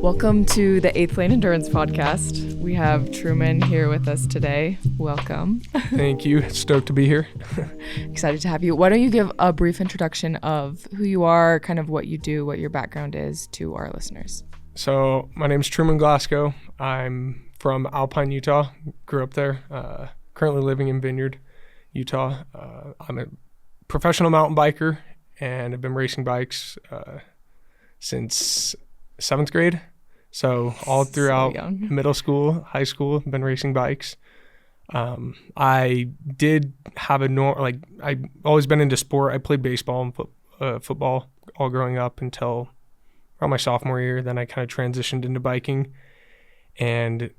Welcome to the 8th Lane Endurance Podcast. We have Truman here with us today. Welcome. Thank you. Stoked to be here. Excited to have you. Why don't you give a brief introduction of who you are, kind of what you do, what your background is to our listeners. So my name's Truman Glasgow. I'm from Alpine, Utah. Grew up there. Currently living in Vineyard, Utah. I'm a professional mountain biker and have been racing bikes since 7th grade. So all throughout middle school, high school, I've been racing bikes. I did have I've always been into sport. I played baseball and football all growing up until around my sophomore year. Then I kind of transitioned into biking, and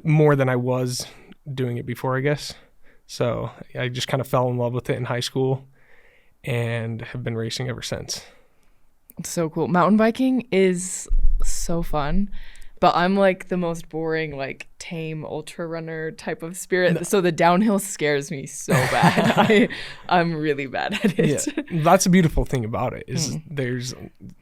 more than I was doing it before, I guess. So I just kind of fell in love with it in high school and have been racing ever since. It's so cool. Mountain biking is so fun, but I'm like the most boring, like tame ultra runner type of spirit. No. So the downhill scares me so bad. I'm really bad at it. Yeah. That's a beautiful thing about it is there's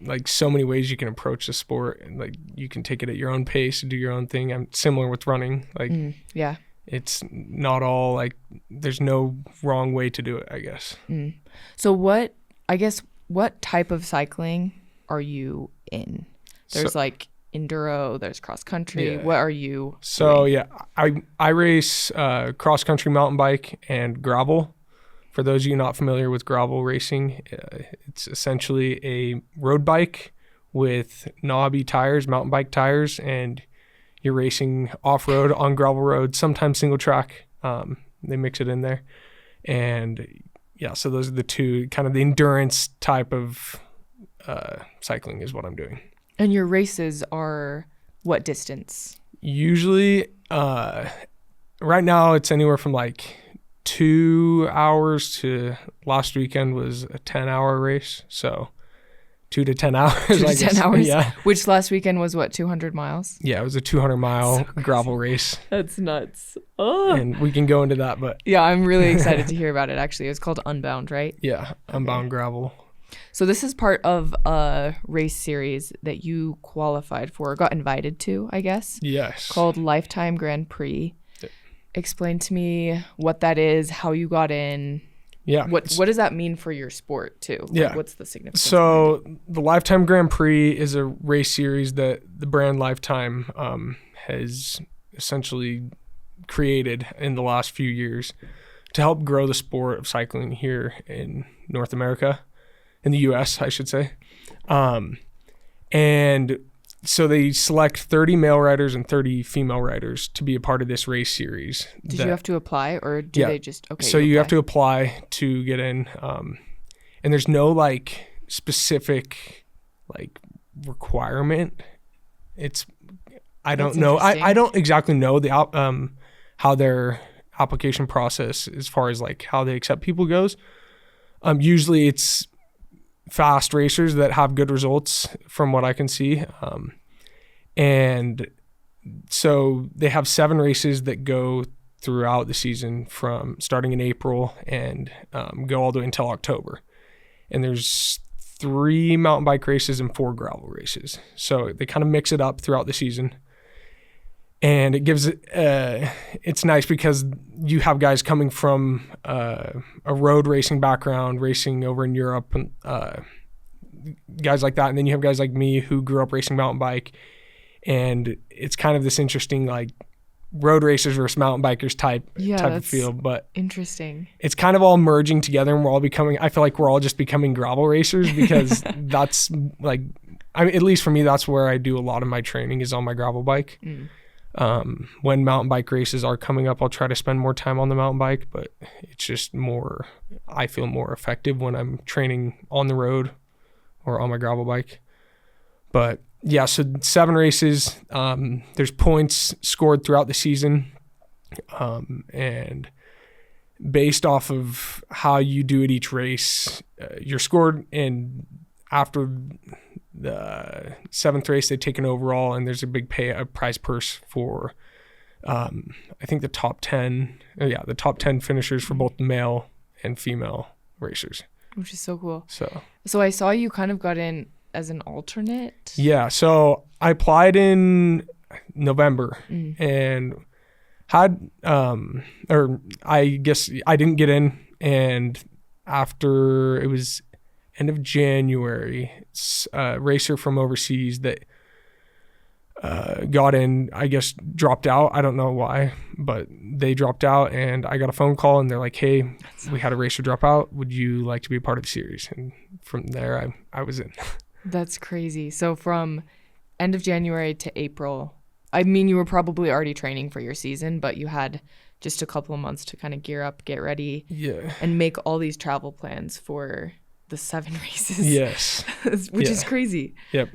like so many ways you can approach the sport, and like you can take it at your own pace and do your own thing. I'm similar with running. Like yeah. It's not all like there's no wrong way to do it, I guess. So what type of cycling are you in? There's like enduro, there's cross country. Yeah. What are you doing? Yeah, I race cross country mountain bike and gravel. For those of you not familiar with gravel racing, it's essentially a road bike with knobby tires, mountain bike tires, and you're racing off-road on gravel roads, sometimes single track. They mix it in there. And yeah, so those are the two, kind of the endurance type of cycling is what I'm doing. And your races are what distance? Usually, right now it's anywhere from like 2 hours to last weekend was a 10-hour race. So 2 to 10 hours. 2 to 10 hours? Yeah. Which last weekend was what, 200 miles? Yeah, it was a 200-mile gravel race. That's nuts. Oh. And we can go into that, but... Yeah, I'm really excited to hear about it, actually. It's called Unbound, right? Yeah, Unbound gravel. So this is part of a race series that you qualified for, got invited to, I guess. Yes. Called Lifetime Grand Prix. Explain to me what that is, how you got in. Yeah. What does that mean for your sport too? Yeah. Like, what's the significance? So the Lifetime Grand Prix is a race series that the brand Lifetime has essentially created in the last few years to help grow the sport of cycling here in North America. In the U.S., I should say. And so they select 30 male riders and 30 female riders to be a part of this race series. Did you have to apply, or do they just... Okay. So you have to apply to get in. And there's no like specific like requirement. I don't know. I don't exactly know the how their application process as far as like how they accept people goes. Usually it's fast racers that have good results from what I can see. And so they have 7 races that go throughout the season from starting in April and go all the way until October. And there's 3 mountain bike races and 4 gravel races. So they kind of mix it up throughout the season. And it gives it's nice because you have guys coming from a road racing background, racing over in Europe, and guys like that. And then you have guys like me who grew up racing mountain bike. And it's kind of this interesting like road racers versus mountain bikers type of feel. But interesting. It's kind of all merging together, and we're all becoming, I feel like we're all just becoming gravel racers because that's like, at least for me, that's where I do a lot of my training is on my gravel bike. When mountain bike races are coming up, I'll try to spend more time on the mountain bike, but it's just I feel more effective when I'm training on the road or on my gravel bike. But yeah, so 7 races, there's points scored throughout the season. And based off of how you do at each race, you're scored, and after the 7th race, they take an overall, and there's a big prize purse for, I think the top 10 finishers for both the male and female racers. Which is so cool. So I saw you kind of got in as an alternate? Yeah. So I applied in November and had, or I guess I didn't get in. And after it was end of January, a racer from overseas that got in, I guess dropped out. I don't know why, but they dropped out, and I got a phone call and they're like, hey, we had a racer drop out. Would you like to be a part of the series? And from there, I was in. That's crazy. So from end of January to April, I mean, you were probably already training for your season, but you had just a couple of months to kind of gear up, get ready, and make all these travel plans for the 7 races. Yes. Which is crazy. Yep.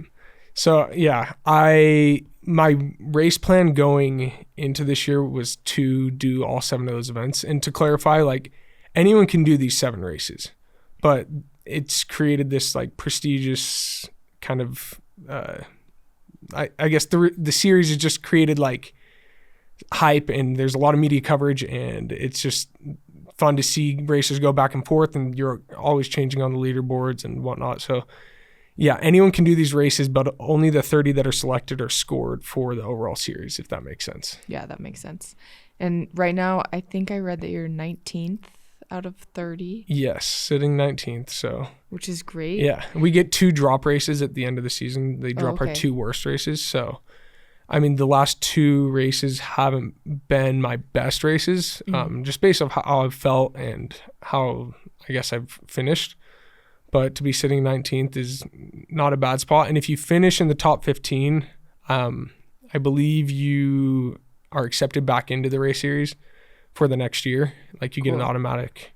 So yeah, my race plan going into this year was to do all 7 of those events. And to clarify, like, anyone can do these 7 races, but it's created this like prestigious kind of, I guess the series has just created like hype, and there's a lot of media coverage, and it's just fun to see racers go back and forth, and you're always changing on the leaderboards and whatnot. So yeah, anyone can do these races, but only the 30 that are selected are scored for the overall series, if that makes sense. Yeah, that makes sense. And right now, I think I read that you're 19th out of 30. Yes, sitting 19th. So, which is great. Yeah, we get 2 drop races at the end of the season. They drop our 2 worst races. So, I mean, the last 2 races haven't been my best races, just based off how I've felt and how I guess I've finished. But to be sitting 19th is not a bad spot. And if you finish in the top 15, I believe you are accepted back into the race series for the next year. Like, you get an automatic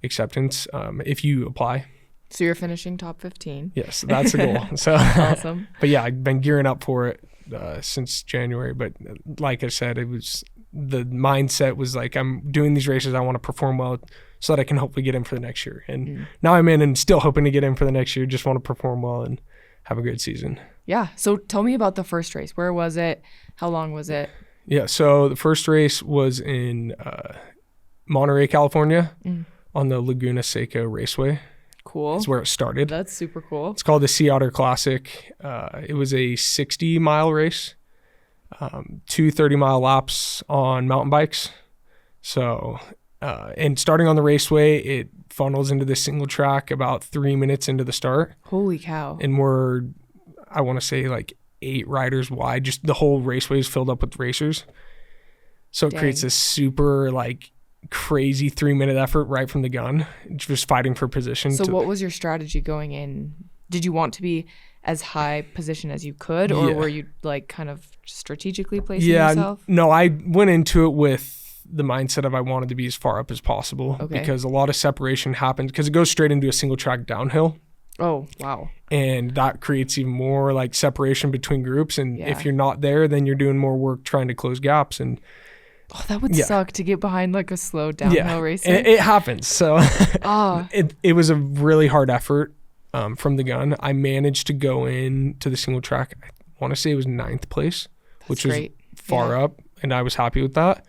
acceptance if you apply. So you're finishing top 15. Yes, that's the goal. So awesome. But yeah, I've been gearing up for it since January. But like I said, the mindset was like, I'm doing these races, I want to perform well so that I can hopefully get in for the next year. And now I'm in and still hoping to get in for the next year. Just want to perform well and have a good season. Yeah. So tell me about the first race. Where was it? How long was it? Yeah. So the first race was in Monterey, California on the Laguna Seca Raceway. Cool. That's where it started. That's super cool. It's called the Otter Classic. It was a 60-mile race, 2 30-mile laps on mountain bikes. So, and starting on the raceway, it funnels into the single track about 3 minutes into the start. Holy cow. And we're, I want to say, like 8 riders wide. Just the whole raceway is filled up with racers. So it creates this super, like, crazy 3-minute effort right from the gun, just fighting for position. So what was your strategy going in? Did you want to be as high position as you could, or were you like kind of strategically placing yourself? No, I went into it with the mindset of I wanted to be as far up as possible because a lot of separation happens because it goes straight into a single track downhill. Oh, wow. And that creates even more like separation between groups. And if you're not there, then you're doing more work trying to close gaps. And oh, that would suck to get behind like a slow downhill racing. It happens. So it was a really hard effort from the gun. I managed to go into the single track. I want to say it was 9th place, which was far up, and I was happy with that.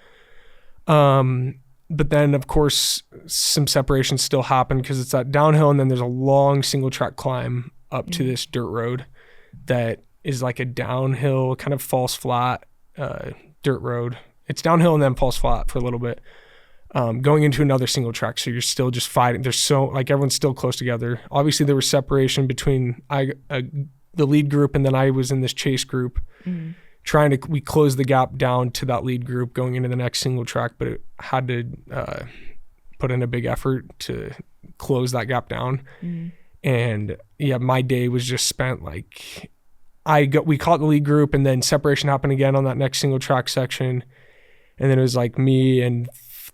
But then, of course, some separation still happened because it's that downhill, and then there's a long single track climb up to this dirt road that is like a downhill kind of false flat dirt road. It's downhill and then falls flat for a little bit, going into another single track. So you're still just fighting. There's so like everyone's still close together. Obviously, there was separation between the lead group and then I was in this chase group, we closed the gap down to that lead group going into the next single track, but it had to put in a big effort to close that gap down. And yeah, my day was just spent like we caught the lead group and then separation happened again on that next single track section. And then it was like me and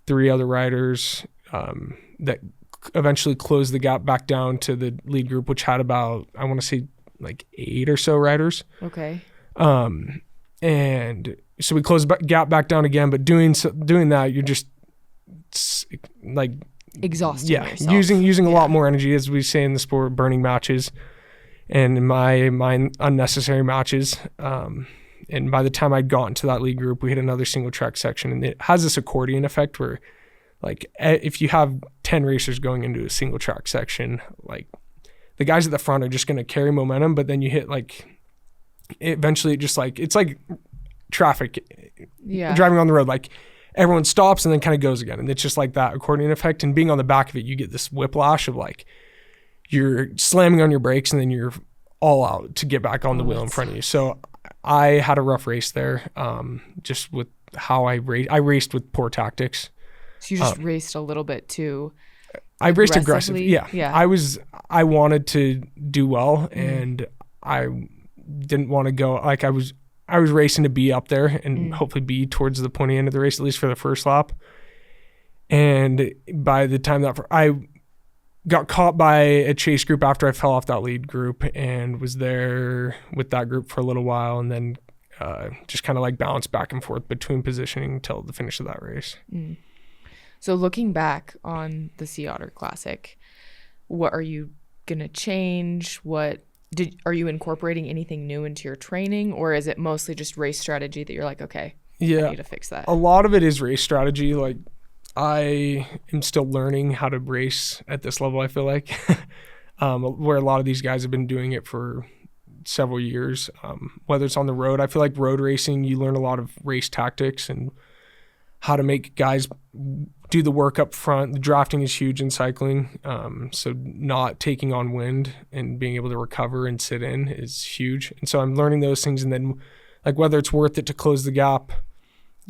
3 other riders that eventually closed the gap back down to the lead group, which had about, I want to say like 8 or so riders. Okay. And so we closed the gap back down again, but doing that, you're just like exhausting yourself. using a lot more energy, as we say in the sport, burning matches. And in my unnecessary matches. And by the time I'd gotten to that lead group, we hit another single track section, and it has this accordion effect where, like, if you have 10 racers going into a single track section, like the guys at the front are just going to carry momentum, but then you hit like, eventually just like, it's like traffic, driving on the road, like everyone stops and then kind of goes again. And it's just like that accordion effect. And being on the back of it, you get this whiplash of like, you're slamming on your brakes and then you're all out to get back on the wheel in front of you. So I had a rough race there, just with how I raced with poor tactics. So you just raced a little bit too. I raced aggressively. Yeah. I wanted to do well, and I didn't want to go like I was racing to be up there and hopefully be towards the pointy end of the race, at least for the first lap. And by the time that I got caught by a chase group after I fell off that lead group, and was there with that group for a little while, and then just kind of like bounced back and forth between positioning until the finish of that race. So looking back on the Otter Classic, what are you gonna change? Are you incorporating anything new into your training, or is it mostly just race strategy that you're like, okay, I need to fix that? A lot of it is race strategy. Like, I am still learning how to race at this level, I feel like, where a lot of these guys have been doing it for several years. Whether it's on the road, I feel like road racing, you learn a lot of race tactics and how to make guys do the work up front. The drafting is huge in cycling. So not taking on wind and being able to recover and sit in is huge. And so I'm learning those things. And then like whether it's worth it to close the gap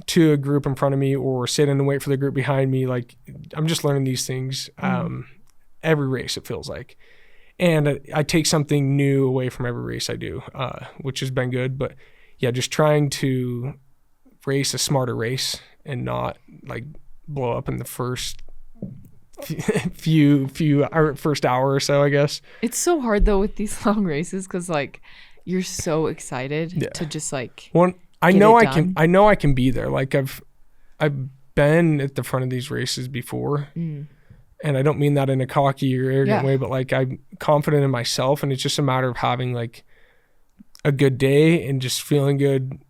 to a group in front of me or sit in and wait for the group behind me, like I'm just learning these things every race, it feels like. And I take something new away from every race I do, which has been good. But yeah, just trying to race a smarter race and not like blow up in the first first hour or so, I guess. It's so hard though with these long races because like you're so excited to just like I know I can be there. Like I've been at the front of these races before, and I don't mean that in a cocky or arrogant way, but like I'm confident in myself, and it's just a matter of having like a good day and just feeling good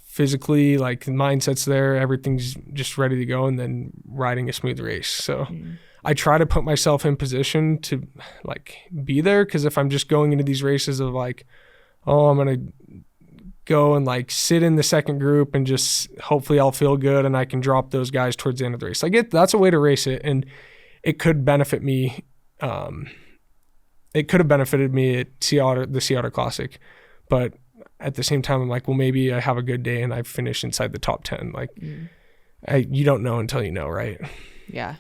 physically, like the mindset's there, everything's just ready to go, and then riding a smooth race. So I try to put myself in position to like be there, because if I'm just going into these races of like, oh, I'm gonna go and like sit in the second group and just hopefully I'll feel good and I can drop those guys towards the end of the race. That's a way to race it, and it could benefit me. It could have benefited me at the Otter Classic, but at the same time, I'm like, well, maybe I have a good day and I finish inside the top 10. Like, you don't know until you know, right? Yeah.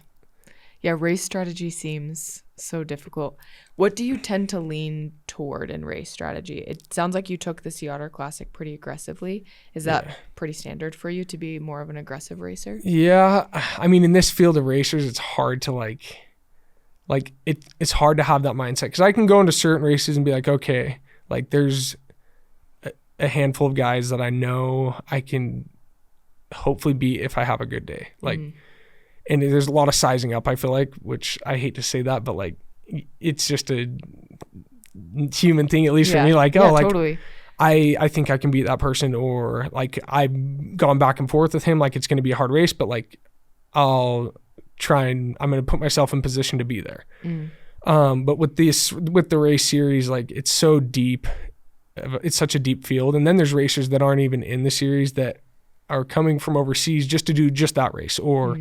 Yeah, race strategy seems so difficult. What do you tend to lean toward in race strategy? It sounds like you took the Otter Classic pretty aggressively. Is that pretty standard for you to be more of an aggressive racer? Yeah. I mean, in this field of racers, it's hard to it's hard to have that mindset, because I can go into certain races and be like, okay, like there's a handful of guys that I know I can hopefully beat if I have a good day. Like, and there's a lot of sizing up, I feel like, which I hate to say that, but like, it's just a human thing, at least for me. Like, totally. I think I can beat that person, or like I've gone back and forth with him. Like, it's going to be a hard race, but like I'm going to put myself in position to be there. But with the race series, like it's so deep. It's such a deep field. And then there's racers that aren't even in the series that are coming from overseas just to do just that race, or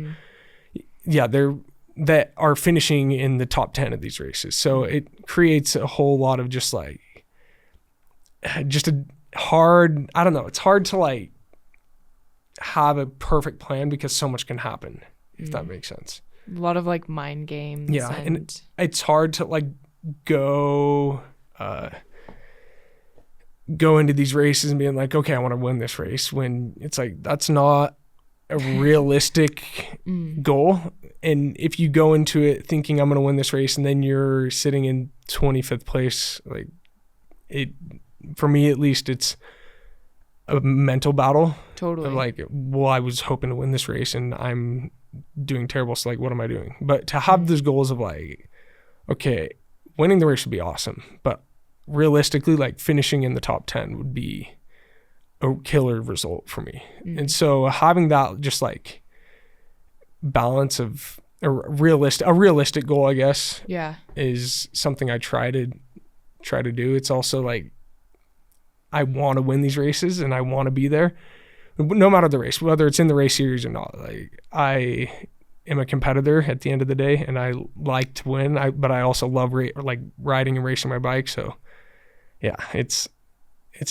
that are finishing in the top 10 of these races. So it creates a whole lot of just a hard, I don't know. It's hard to like have a perfect plan, because so much can happen, if that makes sense. A lot of like mind games. Yeah. And it's hard to like go into these races and being like, okay, I want to win this race, when it's like, that's not a realistic goal. And if you go into it thinking I'm going to win this race, and then you're sitting in 25th place, like for me at least, it's a mental battle. Totally. Of like, well, I was hoping to win this race and I'm doing terrible. So like, what am I doing? But to have those goals of like, okay, winning the race would be awesome, but realistically, like finishing in the top 10 would be a killer result for me. And so having that just like balance of a realistic goal, I guess, is something I try to try to do. It's also like, I want to win these races and I want to be there no matter the race, whether it's in the race series or not. Like, I am a competitor at the end of the day, and I like to win. But I also love riding and racing my bike. So yeah, it's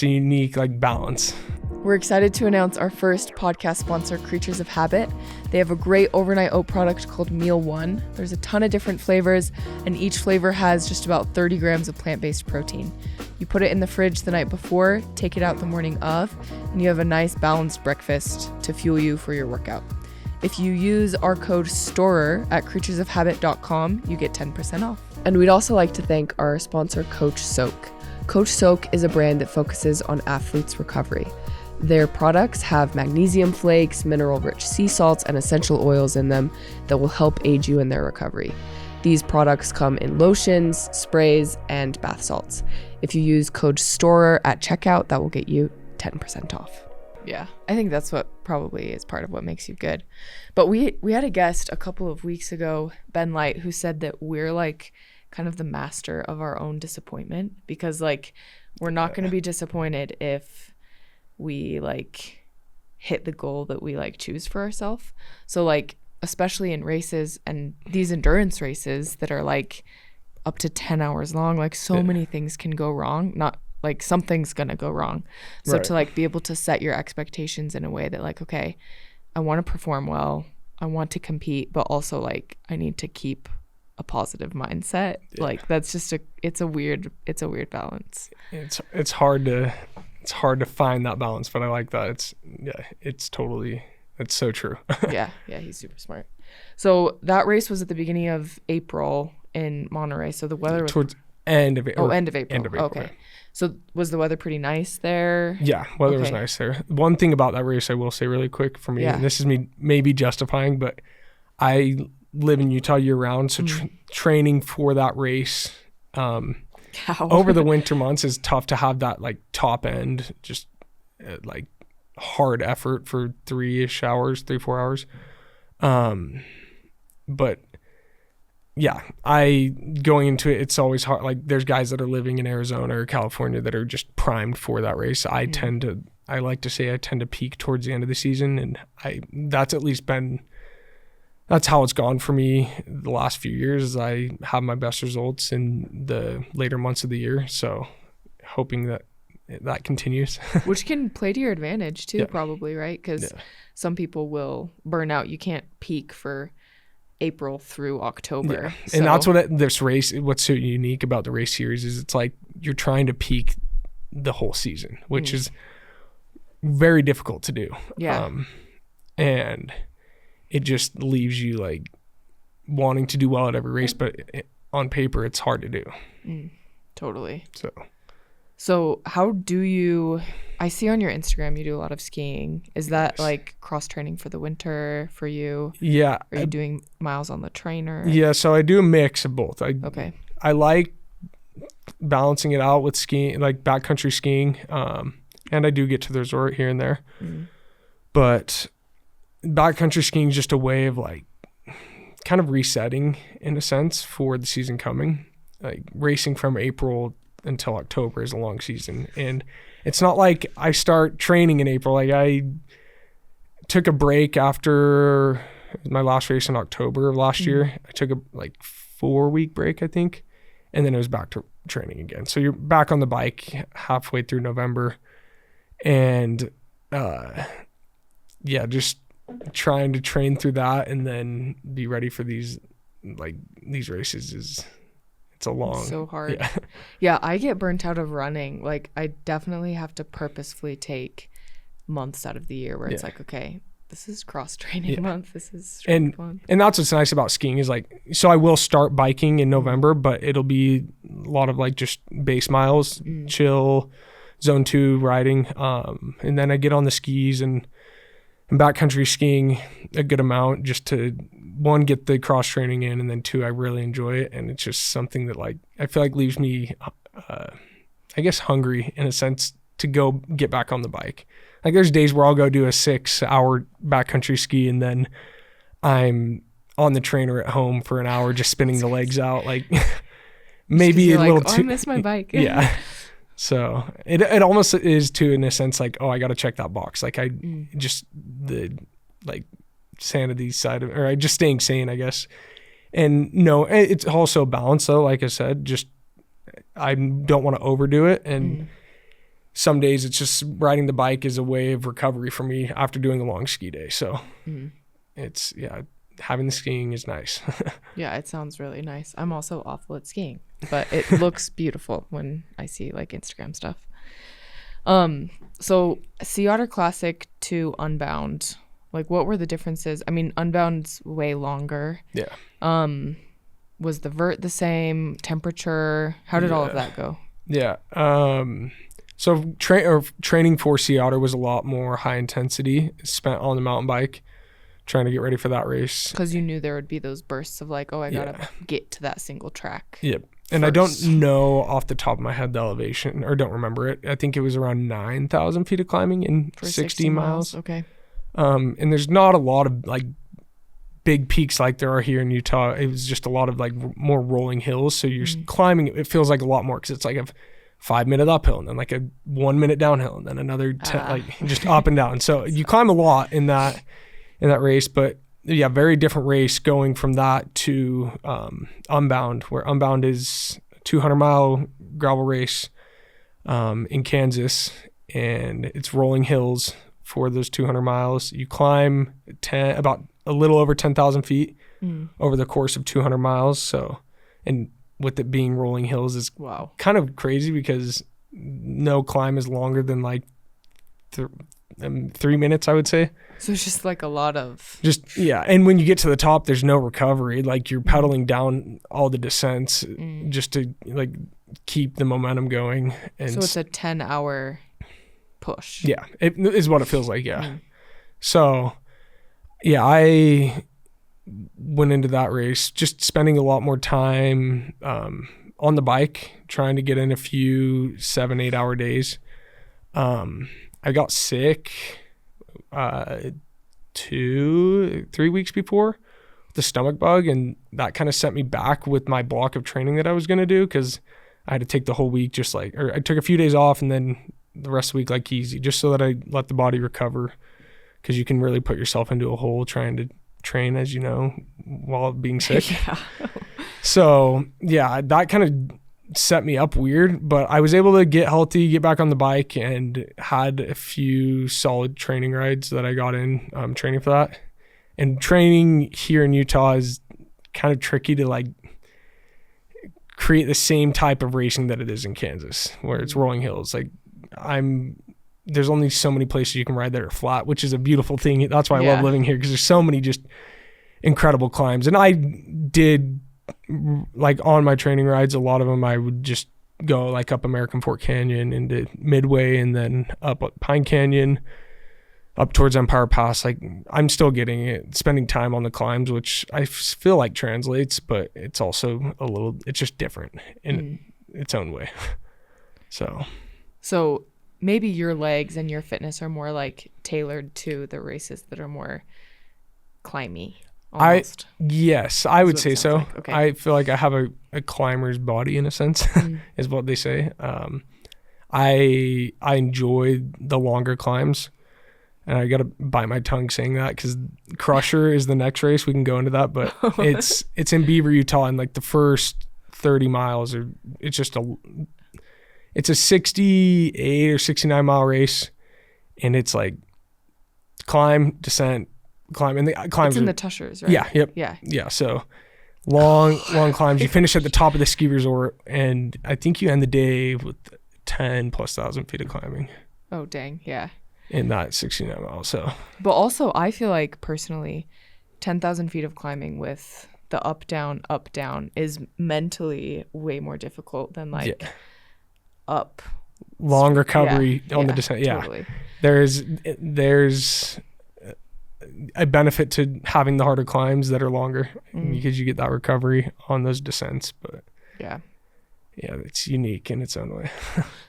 a unique like balance. We're excited to announce our first podcast sponsor, Creatures of Habit. They have a great overnight oat product called Meal One. There's a ton of different flavors, and each flavor has just about 30 grams of plant-based protein. You put it in the fridge the night before, take it out the morning of, and you have a nice balanced breakfast to fuel you for your workout. If you use our code STORER at creaturesofhabit.com, you get 10% off. And we'd also like to thank our sponsor, Coach Soak. Coach Soak is a brand that focuses on athletes' recovery. Their products have magnesium flakes, mineral-rich sea salts, and essential oils in them that will help aid you in their recovery. These products come in lotions, sprays, and bath salts. If you use code STORER at checkout, that will get you 10% off. Yeah, I think that's what probably is part of what makes you good. But we had a guest a couple of weeks ago, Ben Light, who said that we're like kind of the master of our own disappointment, because like we're not going to be disappointed if we like hit the goal that we like choose for ourselves. So like, especially in races and these endurance races that are like up to 10 hours long, like so many things can go wrong. Not like something's gonna go wrong. So to like be able to set your expectations in a way that like, okay, I want to perform well, I want to compete, but also like I need to keep a positive mindset. Like that's just it's a weird balance. It's hard to find that balance, but I like that. It's so true. yeah, he's super smart. So that race was at the beginning of April in Monterey. So the weather was towards end of April. End of April. Okay. Yeah. So was the weather pretty nice there? Yeah, weather was nice there. One thing about that race I will say really quick for me, and this is me maybe justifying, but I live in Utah year round, so training for that race over the winter months is tough to have that like top end, just like hard effort for 3-4 hours. But yeah, going into it, it's always hard. Like there's guys that are living in Arizona or California that are just primed for that race. I like to say I tend to peak towards the end of the season, and that's how it's gone for me the last few years. Is I have my best results in the later months of the year. So hoping that continues. Which can play to your advantage too, probably, right? Because some people will burn out. You can't peak for April through October. Yeah. So. And that's what's so unique about the race series is it's like you're trying to peak the whole season, which is very difficult to do. Yeah. And it just leaves you like wanting to do well at every race, but on paper it's hard to do. Totally. So how do you, I see on your Instagram you do a lot of skiing. Is that like cross training for the winter for you? Yeah. Are you doing miles on the trainer? Yeah, so I do a mix of both. I like balancing it out with skiing, like backcountry skiing, and I do get to the resort here and there. But backcountry skiing is just a way of like kind of resetting in a sense for the season coming. Like racing from April until October is a long season, and it's not like I start training in April. Like I took a break after my last race in October of last year. I took a 4-week break, I think, and then it was back to training again. So you're back on the bike halfway through November, and just trying to train through that and then be ready for these races it's a long. It's so hard. Yeah, I get burnt out of running. Like I definitely have to purposefully take months out of the year where it's like, okay, this is cross training month. This is strength month. And that's what's nice about skiing is like, so I will start biking in November, but it'll be a lot of like just base miles, chill, zone 2 riding. And then I get on the skis and backcountry skiing a good amount just to, 1, get the cross training in, and then 2, I really enjoy it. And it's just something that like, I feel like leaves me, I guess hungry in a sense to go get back on the bike. Like there's days where I'll go do a 6-hour backcountry ski and then I'm on the trainer at home for an hour just spinning the legs out. Like maybe a like, little oh, too. I miss my bike. Yeah. So it almost is too, in a sense, like, oh, I got to check that box. Like just the like sanity side of, or I just staying sane, I guess. And no, it's also balance though. Like I said, just, I don't want to overdo it. And some days it's just riding the bike is a way of recovery for me after doing a long ski day. So it's, yeah, having the skiing is nice. Yeah, it sounds really nice. I'm also awful at skiing, but it looks beautiful when I see like Instagram stuff. So Sea Otter Classic to Unbound, like what were the differences? I mean, Unbound's way longer. Yeah. Was the vert the same? Temperature? How did all of that go? Yeah. So training for Sea Otter was a lot more high intensity, spent on the mountain bike, trying to get ready for that race. Because you knew there would be those bursts of like, oh, I gotta get to that single track. Yep. And I don't know off the top of my head the elevation, or don't remember it. I think it was around 9,000 feet of climbing in For 60 miles. Okay. And there's not a lot of like big peaks like there are here in Utah. It was just a lot of like more rolling hills. So you're climbing, it feels like a lot more because it's like a 5-minute uphill and then like a 1 minute downhill and then another 10, like just up and down. So you climb a lot in that race, but yeah, very different race going from that to Unbound, where Unbound is a 200-mile gravel race in Kansas, and it's rolling hills for those 200 miles. You climb about a little over 10,000 feet over the course of 200 miles. So, and with it being rolling hills is kind of crazy because no climb is longer than like 3 minutes, I would say. So it's just like a lot of and when you get to the top, there's no recovery. Like you're pedaling down all the descents just to like keep the momentum going. And so it's a 10-hour push. Yeah, it is what it feels like. Yeah. So yeah, I went into that race just spending a lot more time on the bike, trying to get in a few 7-8 hour days. I got sick 2-3 weeks before, the stomach bug, and that kind of set me back with my block of training that I was going to do, because I had to take the whole week or I took a few days off and then the rest of the week like easy, just so that I let the body recover, because you can really put yourself into a hole trying to train, as you know, while being sick. So yeah, that kind of set me up weird, but I was able to get healthy, get back on the bike, and had a few solid training rides that I got in training for that. And training here in Utah is kind of tricky to like create the same type of racing that it is in Kansas, where it's rolling hills. Like there's only so many places you can ride that are flat, which is a beautiful thing. That's why I love living here, because there's so many just incredible climbs. And I did, like on my training rides, a lot of them I would just go like up American Fork Canyon into Midway, and then up Pine Canyon, up towards Empire Pass. Like I'm still getting it, spending time on the climbs, which I feel like translates, but it's also it's just different in its own way. So maybe your legs and your fitness are more like tailored to the races that are more climby. Almost. I would say so. Like. Okay. I feel like I have a climber's body in a sense, is what they say. I enjoy the longer climbs, and I got to bite my tongue saying that, because Crusher is the next race. We can go into that, but it's in Beaver, Utah, and like the first 30 miles it's a 68 or 69 mile race, and it's like climb, descent, climb, and the climbs. It's in the Tushers, right? Yeah. Yep. Yeah. So long climbs. You finish at the top of the ski resort, and I think you end the day with 10,000+ feet of climbing. Oh dang! Yeah. In that 69 miles. So. But also, I feel like personally, 10,000 feet of climbing with the up down is mentally way more difficult than like up. Long recovery on the descent. Yeah. Totally. There's a benefit to having the harder climbs that are longer, because you get that recovery on those descents. But yeah, it's unique in its own way.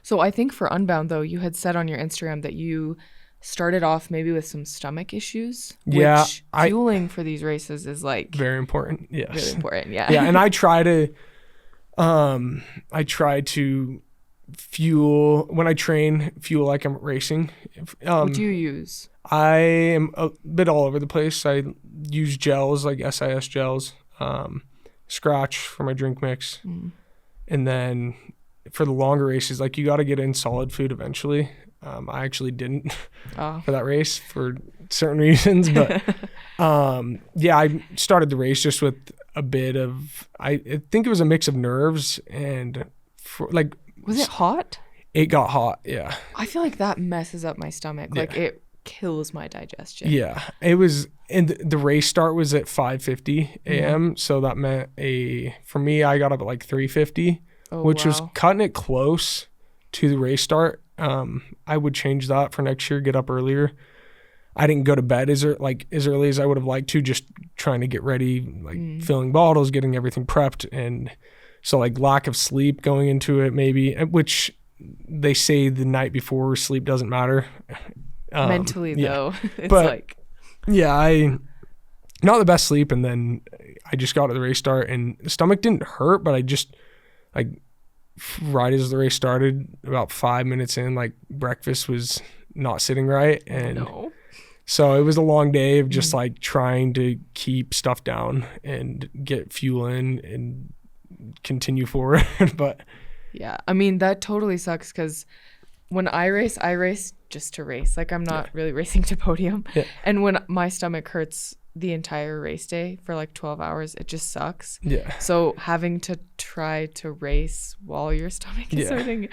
So I think for Unbound though, you had said on your Instagram that you started off maybe with some stomach issues. Which fueling for these races is like very important. Yes. Really important. Yeah. Yeah. And I try to, I try to fuel when I train, fuel like I'm racing. What do you use? I am a bit all over the place. I use gels like SIS gels, Scratch for my drink mix. And then for the longer races, like you got to get in solid food eventually. I actually didn't for that race for certain reasons, but yeah, I started the race just with a bit of, I think it was a mix of nerves and was it hot? It got hot, yeah. I feel like that messes up my stomach. Like it kills my digestion. Yeah, it was, and the race start was at 5:50 a.m. So that meant for me, I got up at like 3:50, which was cutting it close to the race start. I would change that for next year, get up earlier. I didn't go to bed as early as I would have liked to, just trying to get ready, like filling bottles, getting everything prepped. And so like lack of sleep going into it maybe, which they say the night before sleep doesn't matter. Mentally though, it's but, I not the best sleep. And then I just got to the race start and the stomach didn't hurt, but I just right as the race started, about 5 minutes in, like breakfast was not sitting right. And so it was a long day of just like trying to keep stuff down and get fuel in and continue forward. But yeah, I mean, that totally sucks because when I race just to race. Like I'm not really racing to podium. Yeah. And when my stomach hurts the entire race day for like 12 hours, it just sucks. Yeah. So having to try to race while your stomach is hurting.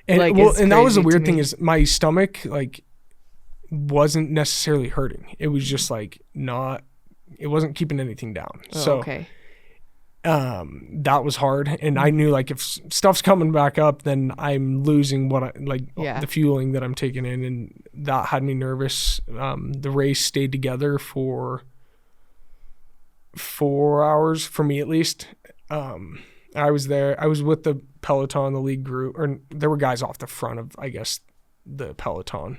And and that was the weird thing is my stomach like wasn't necessarily hurting. It was just like it wasn't keeping anything down. Okay. That was hard. And I knew like if stuff's coming back up, then I'm losing the fueling that I'm taking in. And that had me nervous. The race stayed together for 4 hours for me, at least. I was there. I was with the peloton, the league group, or there were guys off the front of, I guess, the peloton,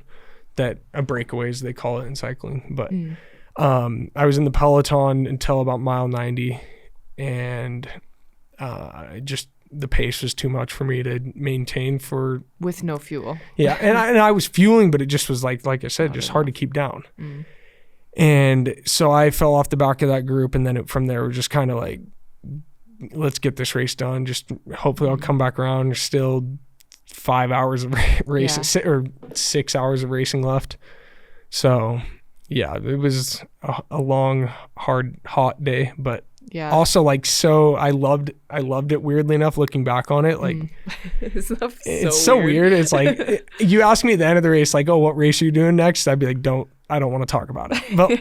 that a breakaway as they call it in cycling. But I was in the peloton until about mile 90. And just the pace was too much for me to maintain with no fuel. Yeah, and I was fueling, but it just was like I said, just hard to keep down. And so I fell off the back of that group, and then from there, we're just kind of like, let's get this race done. Just hopefully I'll come back around. There's still 5 hours of racing or 6 hours of racing left. So yeah, it was a long, hard, hot day, but. Yeah. Also, like, so I loved it. Weirdly enough, looking back on it, like it's so weird. It's like you ask me at the end of the race, like, "Oh, what race are you doing next?" I'd be like, I don't want to talk about it. But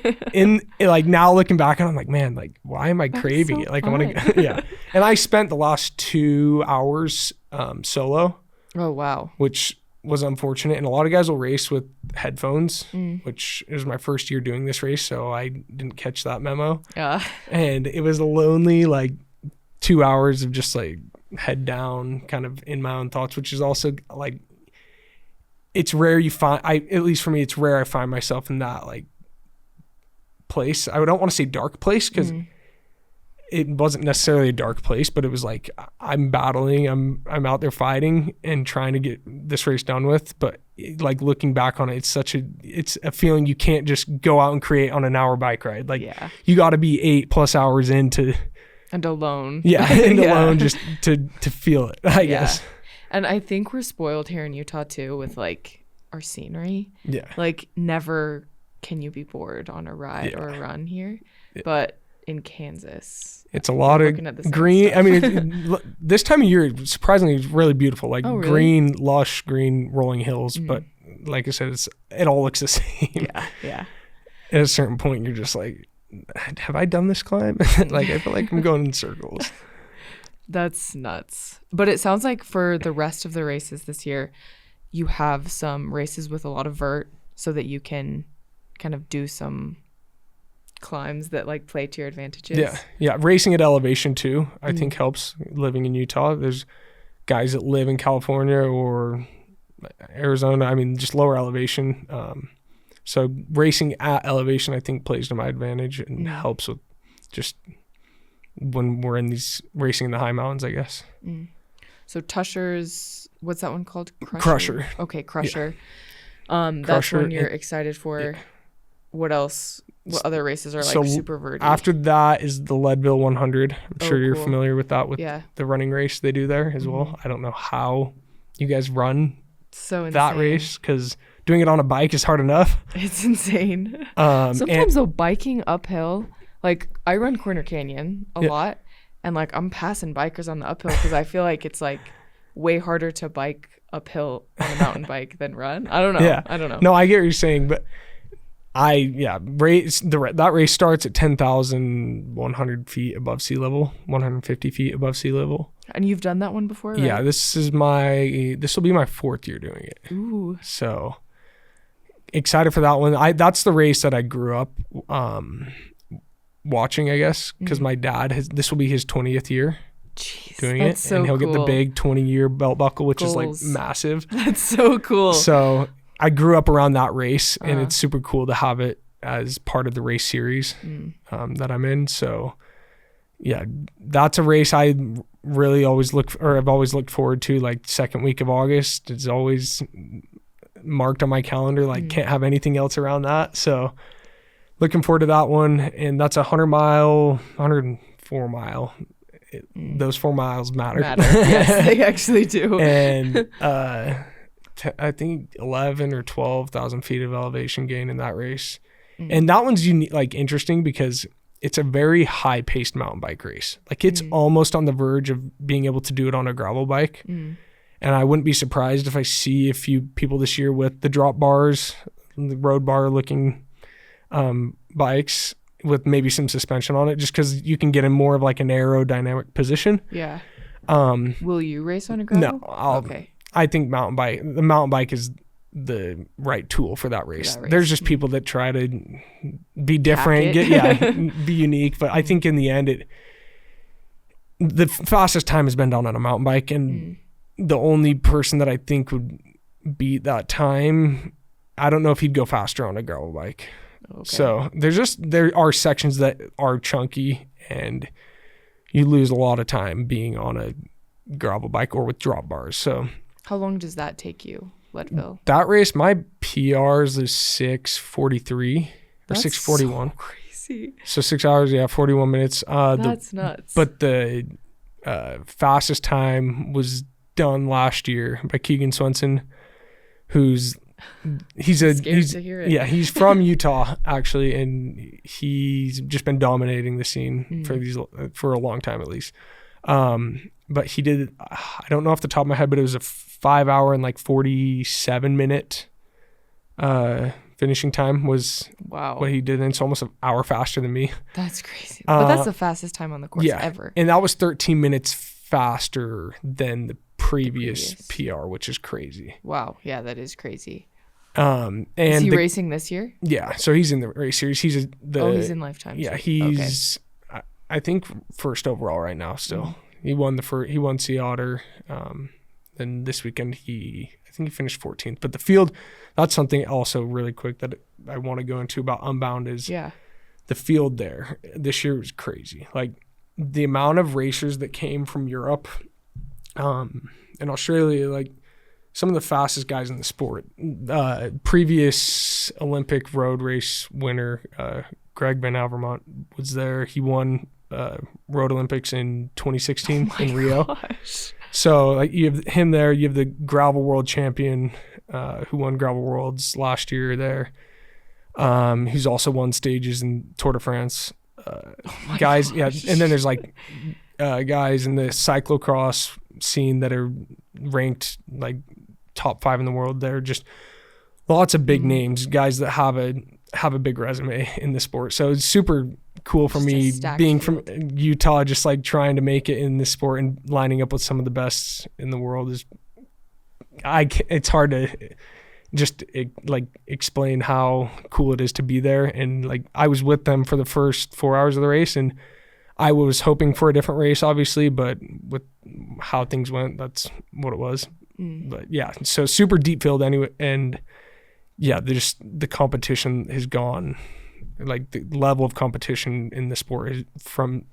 like now looking back, I'm like, man, like, why am I craving it? Like, I want to, yeah. And I spent the last 2 hours solo. Oh wow. Which was unfortunate, and a lot of guys will race with headphones, which is my first year doing this race, so I didn't catch that memo. Yeah. And it was a lonely like 2 hours of just like head down, kind of in my own thoughts, which is also like, it's rare you find, at least for me, it's rare I find myself in that like place. I don't want to say dark place because it wasn't necessarily a dark place, but it was like I'm battling, I'm out there fighting and trying to get this race done with. But like looking back on it, it's a feeling you can't just go out and create on an hour bike ride. Like you got to be 8+ hours into and alone. Yeah, and alone just to feel it, I guess. And I think we're spoiled here in Utah too with like our scenery. Yeah. Like never can you be bored on a ride or a run here, but in Kansas, it's a lot of green. I mean, this time of year, surprisingly, it's really beautiful. Like green, lush, green rolling hills. But like I said, it all looks the same. Yeah. At a certain point, you're just like, have I done this climb? Like I feel like I'm going in circles. That's nuts. But it sounds like for the rest of the races this year, you have some races with a lot of vert, so that you can kind of do some climbs that like play to your advantages. Yeah. Racing at elevation too, I think helps living in Utah. There's guys that live in California or Arizona. I mean, just lower elevation. So racing at elevation, I think, plays to my advantage and helps with just when we're in these racing in the high mountains, I guess. So Tusher's, what's that one called? Crusher. Okay, Crusher. Yeah. That's Crusher one you're excited for. Yeah. What else? What other races are like So super verdy? After that is the Leadville 100. I'm sure you're cool. familiar with that, with the running race they do there as well. I don't know how you guys run so insane. that race, because doing it on a bike is hard enough. It's insane. Sometimes though, biking uphill, like I run Corner Canyon a lot, and like I'm passing bikers on the uphill because I feel like it's like way harder to bike uphill on a mountain bike than run. I don't know. Yeah. I don't know. No, I get what you're saying, but that race starts at 10,100 feet above sea level, 150 feet above sea level. And you've done that one before, right? Yeah, this will be my 4th year doing it. Ooh. So excited for that one. That's the race that I grew up watching, I guess, because my dad this will be his 20th year. Jeez, doing it, so and he'll cool. get the big 20-year belt buckle, which Goals. is like massive. That's so cool. So I grew up around that race, and it's super cool to have it as part of the race series that I'm in. So yeah, that's a race I really always I've always looked forward to. Like second week of August, it's always marked on my calendar. Like can't have anything else around that. So looking forward to that one. And that's 104 mile. Those 4 miles matter. Yes, they actually do. And I think 11 or 12,000 feet of elevation gain in that race. And that one's unique, like interesting, because it's a very high paced mountain bike race. Like it's almost on the verge of being able to do it on a gravel bike. And I wouldn't be surprised if I see a few people this year with the drop bars, the road bar looking bikes with maybe some suspension on it, just because you can get in more of like an aerodynamic position. Yeah. Will you race on a gravel? No. Okay. I think the mountain bike is the right tool for that race. There's just people that try to be different, be unique. But I think in the end, the fastest time has been done on a mountain bike, and the only person that I think would beat that time, I don't know if he'd go faster on a gravel bike. Okay. So there are sections that are chunky, and you lose a lot of time being on a gravel bike or with drop bars. So how long does that take you, Leadville? That race, my PRs is 6:43 or 6:41. So crazy. So 6 hours, 41 minutes. That's nuts. But the fastest time was done last year by Keegan Swenson, he's scared to hear it. Yeah, he's from Utah actually, and he's just been dominating the scene for a long time at least. But he did, I don't know off the top of my head, but it was a 5 hour and like 47 minute finishing time was what he did. And it's almost an hour faster than me. That's crazy. But that's the fastest time on the course ever. And that was 13 minutes faster than the previous PR, which is crazy. Wow. Yeah, that is crazy. And is he racing this year? Yeah. So he's in the race series. He's in Lifetime. Yeah. He's, I think, first overall right now still. He won he won Sea Otter. Then this weekend I think he finished 14th. But the field, that's something also really quick that I want to go into about Unbound is the field there. This year was crazy. Like the amount of racers that came from Europe and Australia, like some of the fastest guys in the sport. Previous Olympic road race winner, Greg Van Avermaet was there. He won Road Olympics in 2016 in Rio. Gosh. So like you have him there. You have the gravel world champion who won gravel worlds last year there. Who's also won stages in Tour de France. Guys, and then there's like guys in the cyclocross scene that are ranked like top 5 in the world. They're just lots of big names, guys that have a big resume in the sport. So it's super cool for me being from Utah, just like trying to make it in this sport and lining up with some of the best in the world it's hard to just like explain how cool it is to be there. And like I was with them for the first 4 hours of the race, and I was hoping for a different race obviously, but with how things went, that's what it was. But yeah, so super deep field anyway. And yeah, the competition has gone, like the level of competition in the sport is from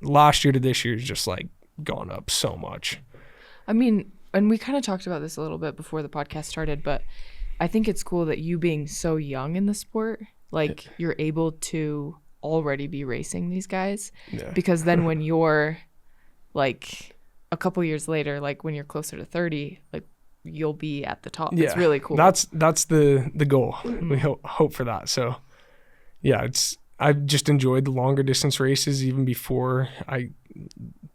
last year to this year is just like gone up so much. I mean, and we kind of talked about this a little bit before the podcast started, but I think it's cool that you being so young in the sport, like you're able to already be racing these guys, because then when you're like a couple years later, like when you're closer to 30, like you'll be at the top. It's really cool. That's the goal. We hope for that. So yeah, I've just enjoyed the longer distance races even before I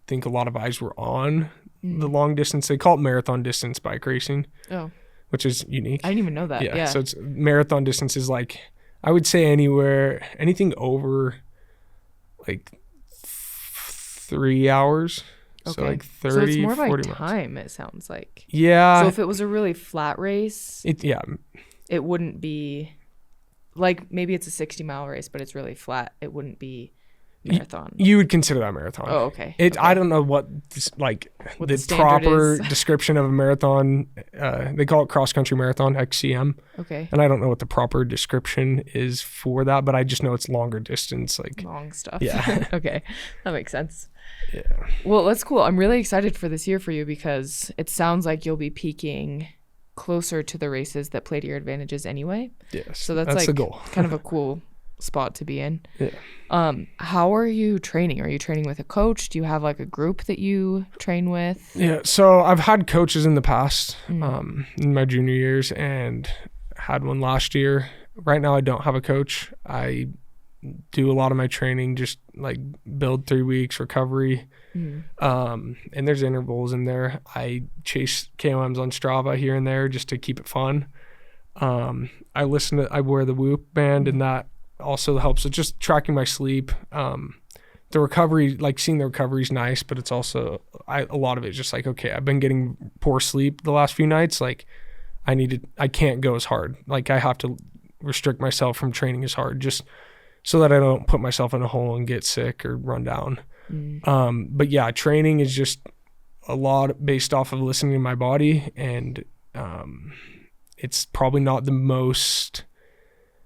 think a lot of eyes were on the long distance. They call it marathon distance bike racing. Oh. Which is unique. I didn't even know that. Yeah. So it's marathon distance is like, I would say anything over like 3 hours. Okay. So like 30, so it's more 40 by time, it sounds like. Yeah. So if it was a really flat race, it wouldn't be like, maybe it's a 60-mile race, but it's really flat. It wouldn't be marathon. You would consider that marathon. Oh, okay. I don't know what the proper description of a marathon. They call it cross country marathon, XCM. Okay. And I don't know what the proper description is for that, but I just know it's longer distance, like long stuff. Yeah. Okay, that makes sense. Yeah. Well, that's cool. I'm really excited for this year for you because it sounds like you'll be peaking closer to the races that play to your advantages anyway. Yes. So that's like the goal. Kind of a cool spot to be in. Yeah. How are you training? Are you training with a coach? Do you have like a group that you train with? Yeah. So I've had coaches in the past, in my junior years, and had one last year. Right now I don't have a coach. I do a lot of my training just like build 3 weeks recovery. And there's intervals in there. I chase KOMs on Strava here and there just to keep it fun. I wear the Whoop band, and that also helps with just tracking my sleep. The recovery, like seeing the recovery is nice, but it's also a lot of it is just like, okay, I've been getting poor sleep the last few nights. Like I can't go as hard. Like I have to restrict myself from training as hard just so that I don't put myself in a hole and get sick or run down. But yeah, training is just a lot based off of listening to my body, and it's probably not the most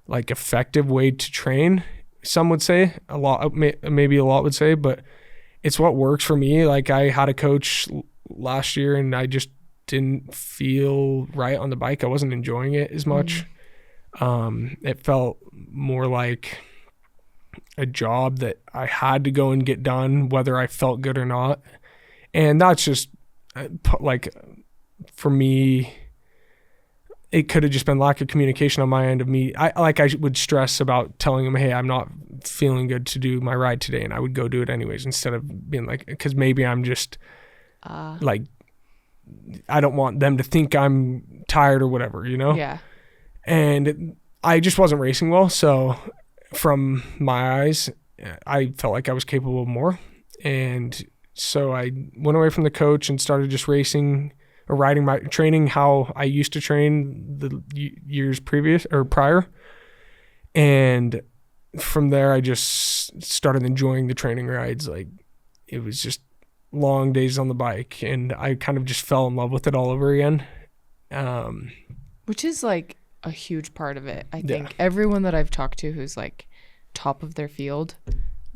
like effective way to train. Some would say maybe a lot would say, but it's what works for me. Like I had a coach last year and I just didn't feel right on the bike. I wasn't enjoying it as much. It felt more like a job that I had to go and get done, whether I felt good or not. And that's just like, for me, it could have just been lack of communication on my end of me. I would stress about telling him, hey, I'm not feeling good to do my ride today. And I would go do it anyways, instead of being like, because maybe I'm just like, I don't want them to think I'm tired or whatever, you know? Yeah. And I just wasn't racing well. So from my eyes, I felt like I was capable of more. And so I went away from the coach and started just racing or training how I used to train the years prior. And from there, I just started enjoying the training rides. Like it was just long days on the bike, and I kind of just fell in love with it all over again. Which is like a huge part of it. I think everyone that I've talked to who's like top of their field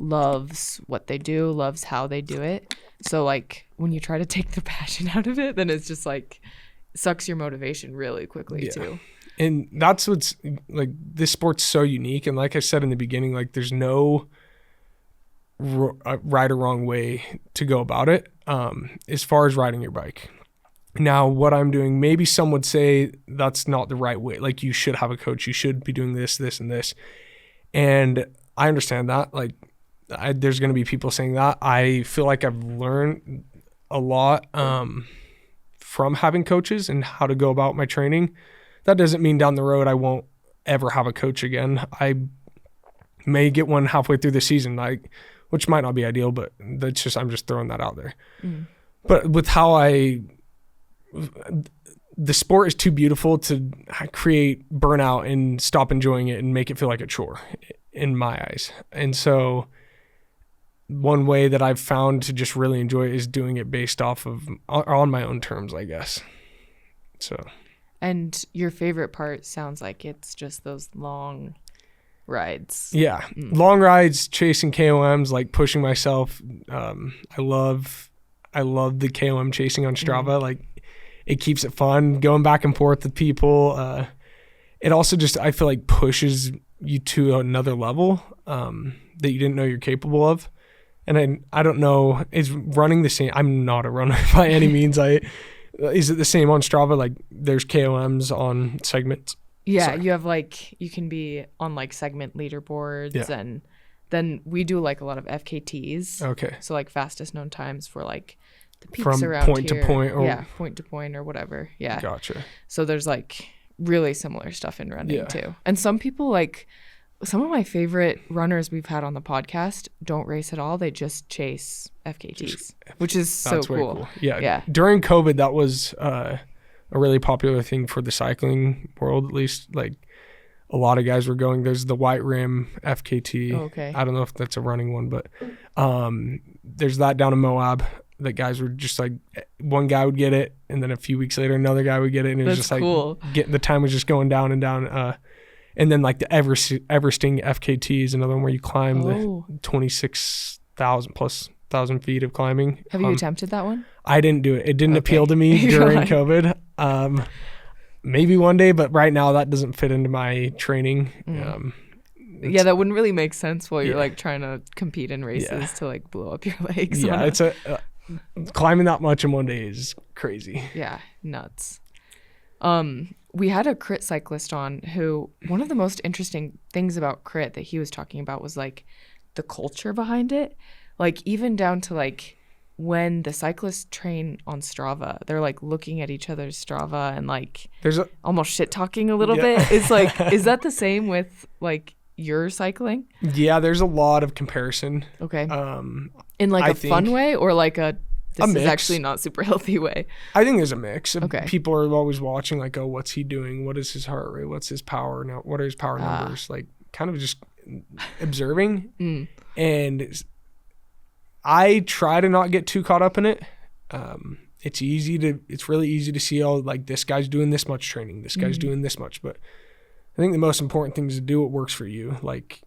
loves what they do, loves how they do it. So like when you try to take the passion out of it, then it's just like sucks your motivation really quickly too. And that's what's like, this sport's so unique. And like I said in the beginning, like there's no right or wrong way to go about it as far as riding your bike. Now, what I'm doing, maybe some would say that's not the right way. Like you should have a coach. You should be doing this, this, and this. And I understand that. Like there's going to be people saying that. I feel like I've learned a lot from having coaches and how to go about my training. That doesn't mean down the road I won't ever have a coach again. I may get one halfway through the season, which might not be ideal, but I'm just throwing that out there. But with how the sport is too beautiful to create burnout and stop enjoying it and make it feel like a chore in my eyes. And so one way that I've found to just really enjoy it is doing it based off of on my own terms, I guess. So. And your favorite part sounds like it's just those long rides. Yeah. Long rides, chasing KOMs, like pushing myself. I love the KOM chasing on Strava. Like it keeps it fun, going back and forth with people. It also just, I feel like, pushes you to another level that you didn't know you're capable of. And I don't know, is running the same? I'm not a runner by any means. Is it the same on Strava? Like there's KOMs on segments? Yeah, Sorry. you have like, you can be on like segment leaderboards, and then we do like a lot of FKTs. Okay. So like fastest known times for like the peaks From around point here. to point. Point to point or whatever. Yeah. Gotcha. So there's like really similar stuff in running too. And some people, like some of my favorite runners we've had on the podcast, don't race at all. They just chase FKTs, which is so cool. Yeah. During COVID, that was a really popular thing for the cycling world, at least. Like a lot of guys were going. There's the White Rim FKT. Oh, okay. I don't know if that's a running one, but there's that down in Moab. That guys were just like, one guy would get it, and then a few weeks later, another guy would get it, and it was just like, cool. The time was just going down and down. And then like the Everesting FKT is another one where you climb the 26,000 plus 1,000 feet of climbing. Have you attempted that one? I didn't do it. It didn't appeal to me during COVID. Maybe one day, but right now that doesn't fit into my training. Yeah, that wouldn't really make sense while you're like trying to compete in races to like blow up your legs. Yeah, it's climbing that much in one day is crazy. Yeah, nuts. We had a crit cyclist on who, one of the most interesting things about crit that he was talking about was like the culture behind it. Like even down to like when the cyclists train on Strava, they're like looking at each other's Strava and like almost shit talking a little bit. It's like, is that the same with like your cycling? Yeah, there's a lot of comparison. Okay. In like a fun way or like this is actually not super healthy way? I think there's a mix. Okay. People are always watching like, oh, what's he doing? What is his heart rate? What's his power? Now, what are his power numbers? Like kind of just observing. And I try to not get too caught up in it. It's really easy to see, oh, like this guy's doing this much training. This guy's doing this much. But I think the most important thing is to do what works for you. Like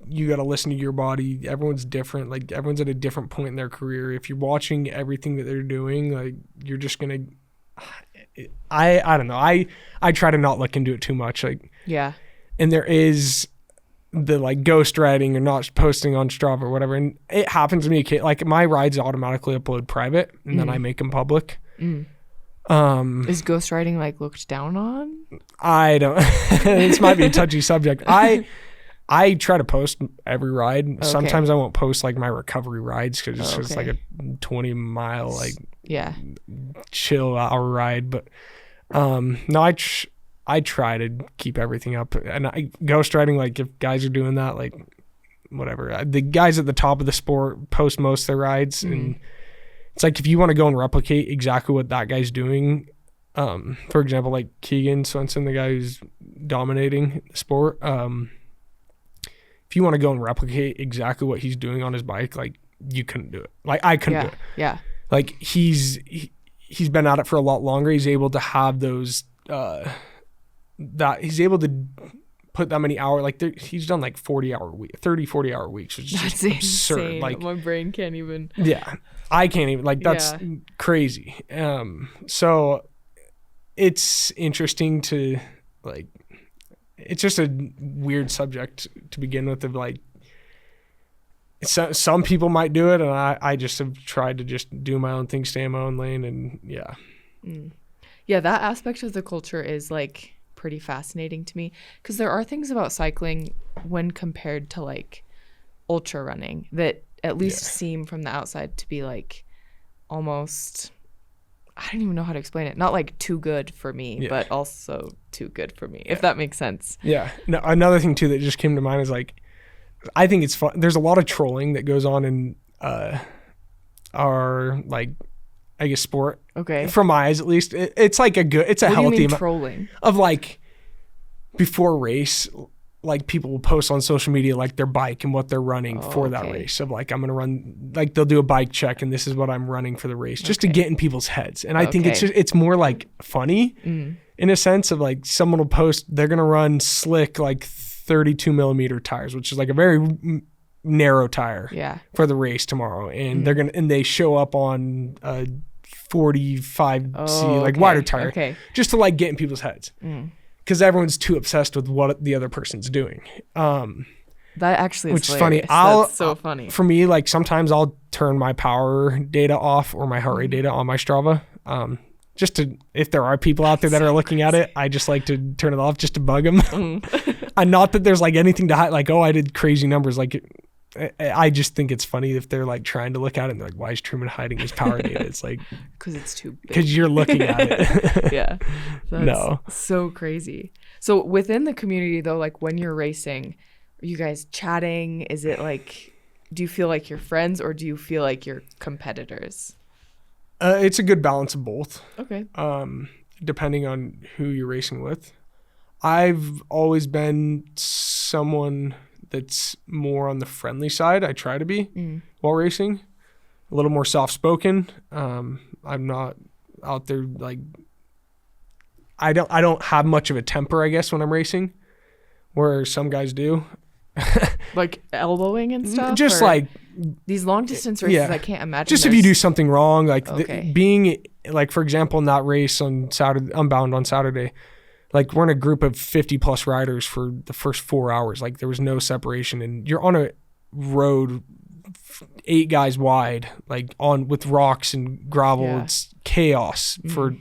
you got to listen to your body. Everyone's different. Like everyone's at a different point in their career. If you're watching everything that they're doing, like you're just going to, I don't know. I try to not look into it too much. Like, and there is the like ghost riding or not posting on Strava or whatever. And it happens to me. Like my rides automatically upload private and then I make them public. Is ghost riding like looked down on? I don't, this might be a touchy subject. I try to post every ride. Okay. Sometimes I won't post like my recovery rides because it's just like a 20-mile like chill hour ride. But no, I try to keep everything up. And ghost riding, like if guys are doing that, like whatever. The guys at the top of the sport post most of their rides, and it's like if you want to go and replicate exactly what that guy's doing. For example, like Keegan Swenson, the guy who's dominating the sport. If you want to go and replicate exactly what he's doing on his bike, like you couldn't do it. Like I couldn't do it. Yeah. Like he's been at it for a lot longer. He's able to have those, that he's able to put that many hours. Like he's done like 40 hour weeks, which is just absurd. Insane. Like my brain can't even. Yeah. I can't even, like that's crazy. So it's interesting to like, it's just a weird subject to begin with of like, some people might do it and I just have tried to just do my own thing, stay in my own lane and Yeah, that aspect of the culture is like pretty fascinating to me because there are things about cycling when compared to like ultra running that at least seem from the outside to be like almost, I don't even know how to explain it. Not like too good for me, but also too good for me, if that makes sense. Yeah. No, another thing too that just came to mind is like, I think it's fun. There's a lot of trolling that goes on in our like, I guess sport. Okay. From my eyes, at least, it's like it's a healthy amount trolling of like before race. Like people will post on social media like their bike and what they're running for that race. Of like I'm gonna run, like they'll do a bike check and this is what I'm running for the race, just to get in people's heads. And I think it's more like funny in a sense of like someone will post they're gonna run slick like 32 millimeter tires, which is like a very narrow tire for the race tomorrow. And they show up on a 45C, like wider tire, just to like get in people's heads. Because everyone's too obsessed with what the other person's doing. That actually which is funny. That's so funny. For me, like sometimes I'll turn my power data off or my heart rate data on my Strava. Just to, if there are people out there that are looking at it, I just like to turn it off just to bug them. And not that there's like anything to hide, like, oh, I did crazy numbers. Like, I just think it's funny if they're like trying to look at it and they're like, why is Truman hiding his power data? It's like, because it's too big. Because you're looking at it. Yeah. That's so crazy. So within the community though, like when you're racing, are you guys chatting? Is it like, do you feel like you're friends or do you feel like you're competitors? It's a good balance of both. Okay. Depending on who you're racing with. I've always been someone that's more on the friendly side. I try to be while racing. A little more soft-spoken. I'm not out there like I don't have much of a temper, I guess, when I'm racing, where some guys do. Like elbowing and stuff? Just like these long distance races, I can't imagine. Just if you do something wrong, like being like, for example, in that race on Saturday, Unbound on Saturday, like we're in a group of 50 plus riders for the first 4 hours. Like there was no separation and you're on a road 8 guys wide, like on with rocks and gravel. Yeah. It's chaos for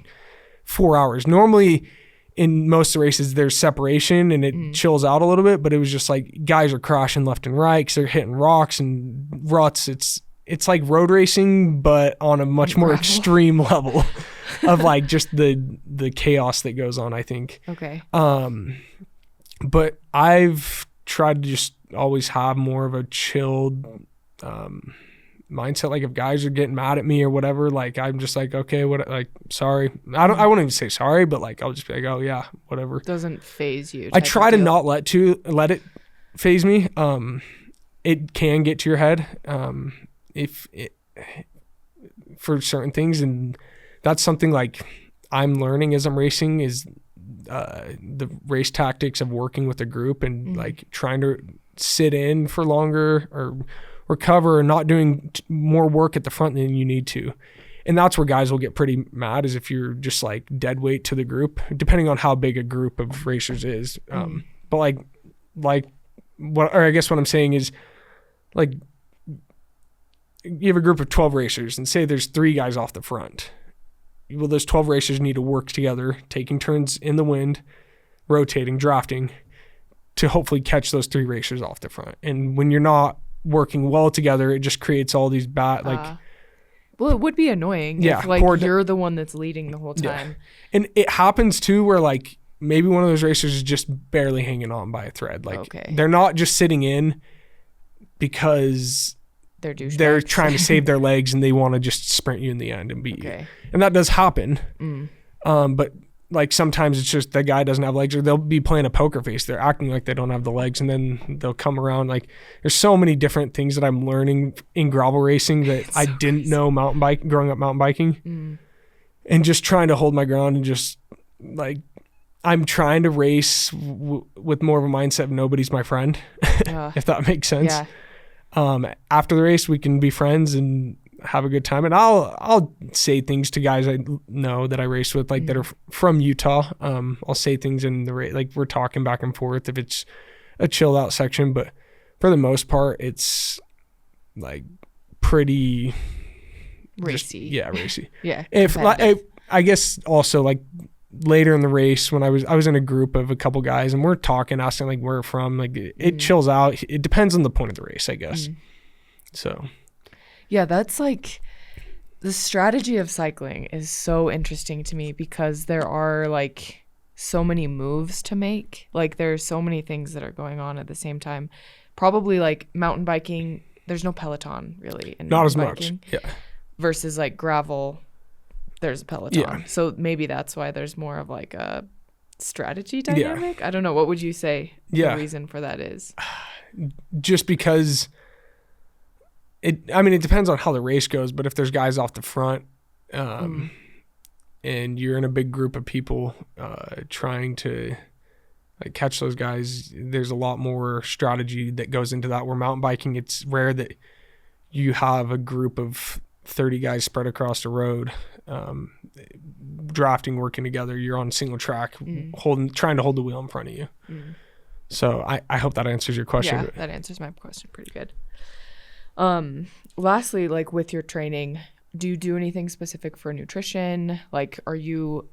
4 hours. Normally in most of the races there's separation and it chills out a little bit, but it was just like guys are crashing left and right because they're hitting rocks and ruts. It's like road racing, but on a much more extreme level of like just the chaos that goes on, I think. Okay. But I've tried to just always have more of a chilled mindset. Like if guys are getting mad at me or whatever, like I'm just like, okay, what, like, sorry. I won't even say sorry, but like I'll just be like, oh yeah, whatever. Doesn't phase you. I try to not let it phase me. It can get to your head if it for certain things, and that's something like I'm learning as I'm racing is the race tactics of working with a group and like trying to sit in for longer or recover and not doing more work at the front than you need to. And that's where guys will get pretty mad, is if you're just like dead weight to the group, depending on how big a group of racers is. But like what, or I guess what I'm saying is like you have a group of 12 racers and say there's 3 guys off the front. Well, those 12 racers need to work together, taking turns in the wind, rotating, drafting to hopefully catch those 3 racers off the front. And when you're not working well together, it just creates all these bad, like, well, it would be annoying if like you're the one that's leading the whole time. Yeah. And it happens too where like maybe one of those racers is just barely hanging on by a thread. Like they're not just sitting in because they're trying to save their legs and they want to just sprint you in the end and beat you. And that does happen. But like sometimes it's just the guy doesn't have legs, or they'll be playing a poker face. They're acting like they don't have the legs, and then they'll come around. Like there's so many different things that I'm learning in gravel racing that I didn't know growing up mountain biking, and just trying to hold my ground and just like I'm trying to race with more of a mindset of nobody's my friend, if that makes sense. After the race, we can be friends and have a good time, and I'll say things to guys I know that I race with, like that are from Utah. I'll say things in the race, like we're talking back and forth if it's a chilled out section, but for the most part, it's like pretty racy. Racy. If I guess also like later in the race when I was in a group of a couple guys and we're talking, asking like where we're from, like it chills out. It depends on the point of the race, I guess. So. Yeah, that's like the strategy of cycling is so interesting to me because there are like so many moves to make. Like there are so many things that are going on at the same time. Probably like mountain biking, there's no peloton really in not as biking, much. Yeah. Versus like gravel, there's a peloton. Yeah. So maybe that's why there's more of like a strategy dynamic. Yeah. I don't know. What would you say the reason for that is? Just because it depends on how the race goes, but if there's guys off the front, and you're in a big group of people, trying to, like catch those guys. There's a lot more strategy that goes into that. Where mountain biking, it's rare that you have a group of 30 guys spread across the road, drafting, working together. You're on a single track, trying to hold the wheel in front of you. So I hope that answers your question. Yeah, that answers my question pretty good. Lastly, like with your training, do you do anything specific for nutrition? Like, are you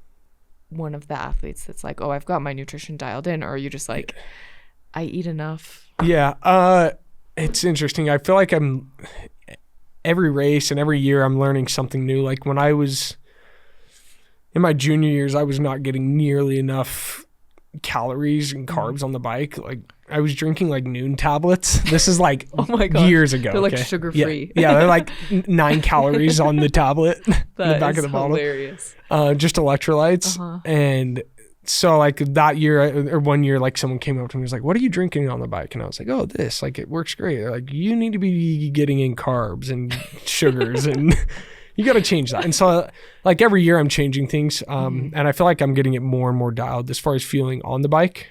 one of the athletes that's like, oh, I've got my nutrition dialed in, or are you just like, I eat enough? Yeah, it's interesting. I feel like every race and every year I'm learning something new. Like when I was in my junior years, I was not getting nearly enough calories and carbs on the bike. Like I was drinking like Noon tablets. This is like oh my gosh, years ago. they're like sugar free. Yeah, they're like 9 calories on the tablet in the back of the bottle. Hilarious. Just electrolytes. And so like that year or one year, like someone came up to me and was like, what are you drinking on the bike? And I was like, oh, this, like it works great. They're like, you need to be getting in carbs and sugars and you got to change that. And so like every year I'm changing things. And I feel like I'm getting it more and more dialed as far as fueling on the bike.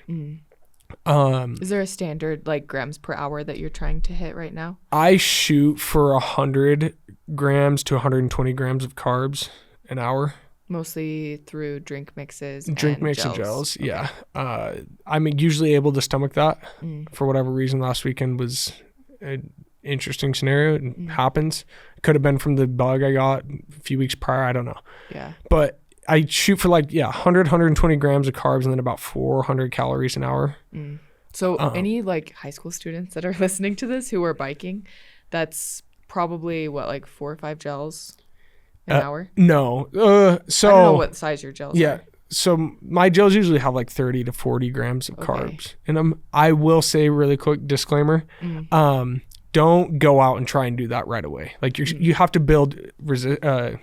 Is there a standard like grams per hour that you're trying to hit right now? I shoot for 100 grams to 120 grams of carbs an hour. Mostly through drink mixes and gels. Okay. Yeah. I'm usually able to stomach that. For whatever reason, last weekend was an interesting scenario. It happens. It could have been from the bug I got a few weeks prior. I don't know. Yeah. But I shoot for 100, 120 grams of carbs and then about 400 calories an hour. So any like high school students that are listening to this who are biking, that's probably what, like 4 or 5 gels an hour? No. So I don't know what size your gels are. So my gels usually have like 30 to 40 grams of carbs in them. I will say, really quick disclaimer, don't go out and try and do that right away. Like you have to build I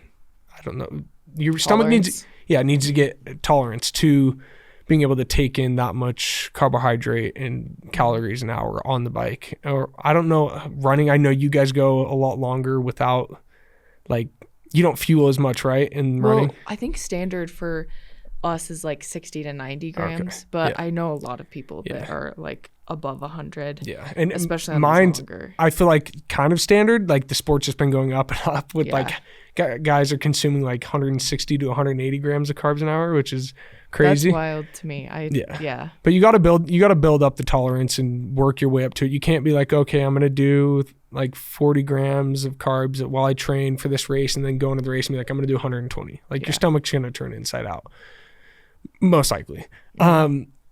don't know. Your stomach needs to get tolerance to being able to take in that much carbohydrate and calories an hour on the bike. Or I don't know, running, I know you guys go a lot longer without, like, you don't fuel as much, right, in running? Well, I think standard for us is like 60 to 90 grams, but I know a lot of people that are like above 100. Yeah, and especially on mine's longer. I feel like kind of standard. Like the sport's just been going up and up with like guys are consuming like 160 to 180 grams of carbs an hour, which is crazy. That's wild to me. But you got to build up the tolerance and work your way up to it. You can't be like, okay, I'm gonna do like 40 grams of carbs while I train for this race, and then go into the race and be like, I'm gonna do 120. Like your stomach's gonna turn inside out, most likely.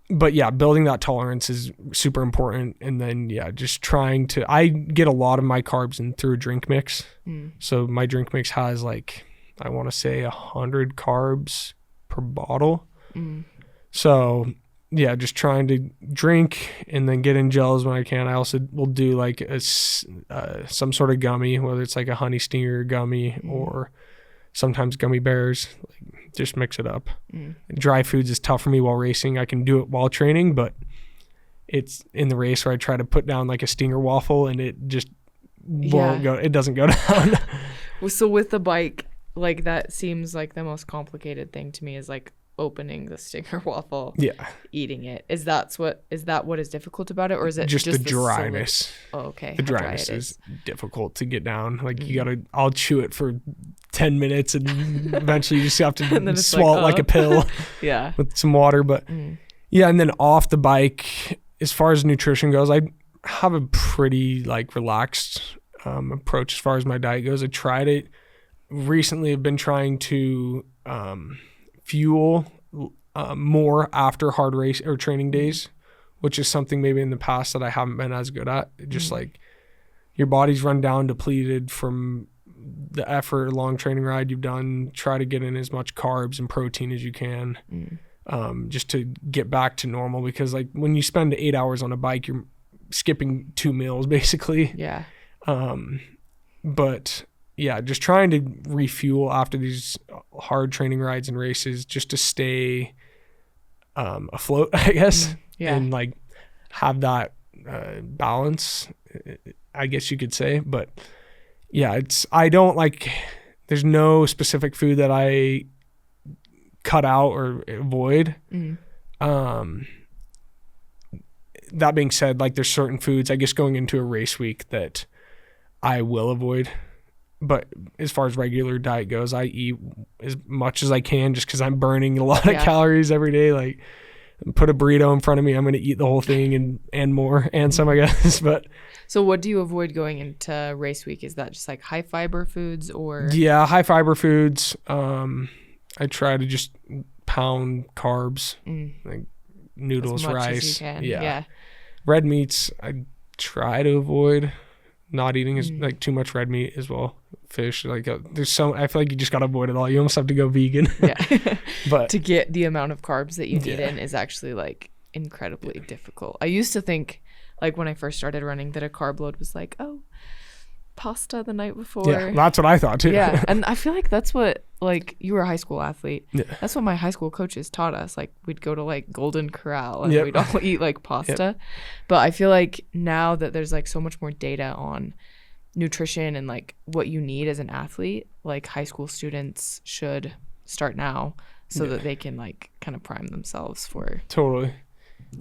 But yeah, building that tolerance is super important. And then, just trying to, I get a lot of my carbs in through a drink mix. So my drink mix has like, I want to say 100 carbs per bottle. So yeah, just trying to drink and then get in gels when I can. I also will do like some sort of gummy, whether it's like a honey stinger gummy or sometimes gummy bears. Like, just mix it up. Dry foods is tough for me while racing. I can do it while training, but it's in the race where I try to put down like a stinger waffle and it just won't go. It doesn't go down. So with the bike, like that seems like the most complicated thing to me is like opening the stinger waffle, eating it. Is that what is difficult about it, or is it just the dryness? Okay. The dryness is difficult to get down. Like I'll chew it for 10 minutes and eventually you just have to swallow it like a pill with some water. But and then off the bike, as far as nutrition goes, I have a pretty like relaxed approach as far as my diet goes. I tried it recently. I've been trying to fuel more after hard race or training days, which is something maybe in the past that I haven't been as good at. Just like your body's run down, depleted from the effort, long training ride you've done. Try to get in as much carbs and protein as you can, just to get back to normal. Because like when you spend 8 hours on a bike, you're skipping 2 meals basically. But yeah, just trying to refuel after these hard training rides and races just to stay afloat, I guess. And like have that balance, I guess you could say. But yeah, there's no specific food that I cut out or avoid. that being said, like there's certain foods, I guess going into a race week that I will avoid. But as far as regular diet goes, I eat as much as I can just because I'm burning a lot of calories every day. Like put a burrito in front of me, I'm going to eat the whole thing and more and some, I guess. But so what do you avoid going into race week? Is that just like high fiber foods or? Yeah, high fiber foods. I try to just pound carbs, like noodles, as much rice. As you can. Yeah. Red meats, I try to avoid not eating as like too much red meat as well. Fish, like there's so I feel like you just gotta avoid it all. You almost have to go vegan. Yeah. But to get the amount of carbs that you need in is actually like incredibly difficult. I used to think like when I first started running that a carb load was like, oh, pasta the night before. Yeah, that's what I thought too. Yeah. And I feel like that's what, like, you were a high school athlete. Yeah. That's what my high school coaches taught us. Like we'd go to like Golden Corral and we'd all eat like pasta. But I feel like now that there's like so much more data on nutrition and like what you need as an athlete, like high school students should start now so that they can like kind of prime themselves for totally.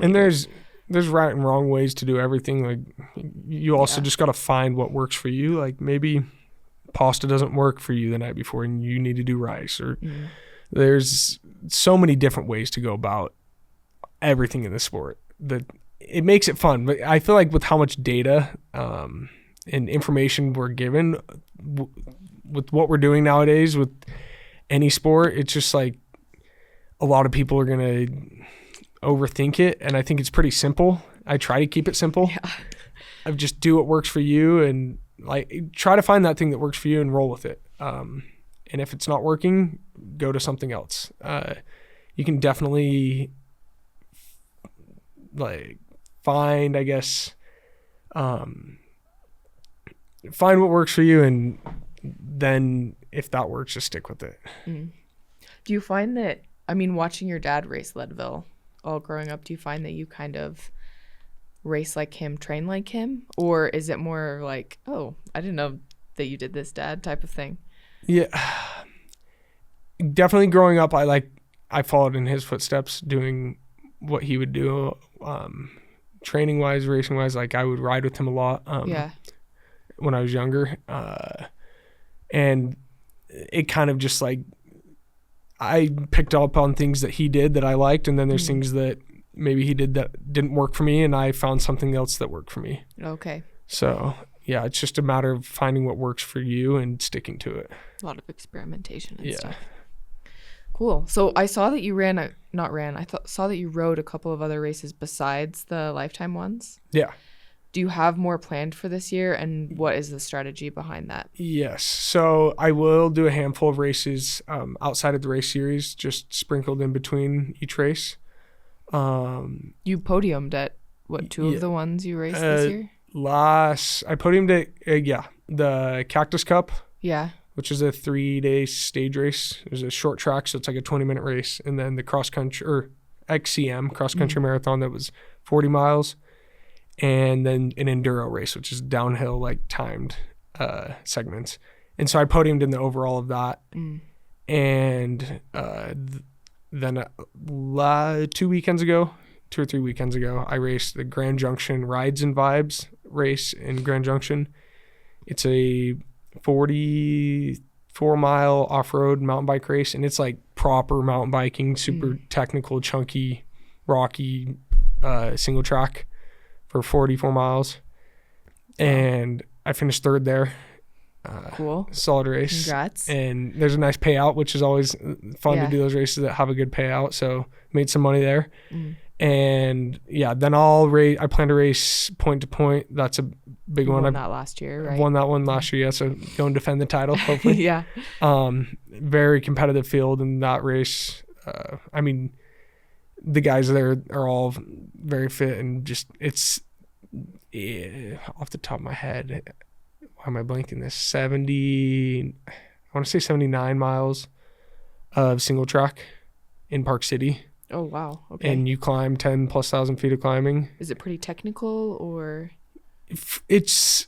And there's right and wrong ways to do everything. Like you also just got to find what works for you. Like maybe pasta doesn't work for you the night before and you need to do rice, or there's so many different ways to go about everything in the sport that it makes it fun. But I feel like with how much data and information we're given with what we're doing nowadays with any sport, it's just like a lot of people are going to overthink it. And I think it's pretty simple. I try to keep it simple. Yeah. I just do what works for you and like try to find that thing that works for you and roll with it. And if it's not working, go to something else. You can definitely like find, I guess, find what works for you, and then if that works, just stick with it. Do you find that, I mean, watching your dad race Leadville all growing up, do you find that you kind of race like him, train like him? Or is it more like, oh, I didn't know that you did this, Dad, type of thing? Yeah. Definitely growing up, I followed in his footsteps doing what he would do, training wise, racing wise. Like I would ride with him a lot. When I was younger, and it kind of just like I picked up on things that he did that I liked, and then there's things that maybe he did that didn't work for me, and I found something else that worked for me. Okay. So yeah, it's just a matter of finding what works for you and sticking to it. A lot of experimentation and stuff. Cool. So I saw that you saw that you rode a couple of other races besides the Lifetime ones. Yeah. Do you have more planned for this year, and what is the strategy behind that? Yes. So I will do a handful of races outside of the race series, just sprinkled in between each race. You podiumed at, what, two of the ones you raced this year? I podiumed at, the Cactus Cup. Yeah. Which is a 3-day stage race. It was a short track, so it's like a 20-minute race. And then the cross country, or XCM, cross country marathon, that was 40 miles. And then an enduro race, which is downhill, like timed segments. And so I podiumed in the overall of that. And then 2 or 3 weekends ago, I raced the Grand Junction Rides and Vibes race in Grand Junction. It's a 44-mile off-road mountain bike race, and it's like proper mountain biking, super technical, chunky, rocky, single track for 44 miles. And I finished third there. Cool. Solid race. Congrats. And there's a nice payout, which is always fun to do those races that have a good payout. So made some money there. And then I plan to race point to point. That's a big one. You won that last year, right? Won that one last year, so go and defend the title, hopefully. Yeah. Very competitive field in that race. I mean, the guys there are all very fit, and just it's off the top of my head, why am I blanking this? I want to say 79 miles of single track in Park City. Oh, wow. Okay. And you climb 10,000+ feet of climbing. Is it pretty technical, or? It's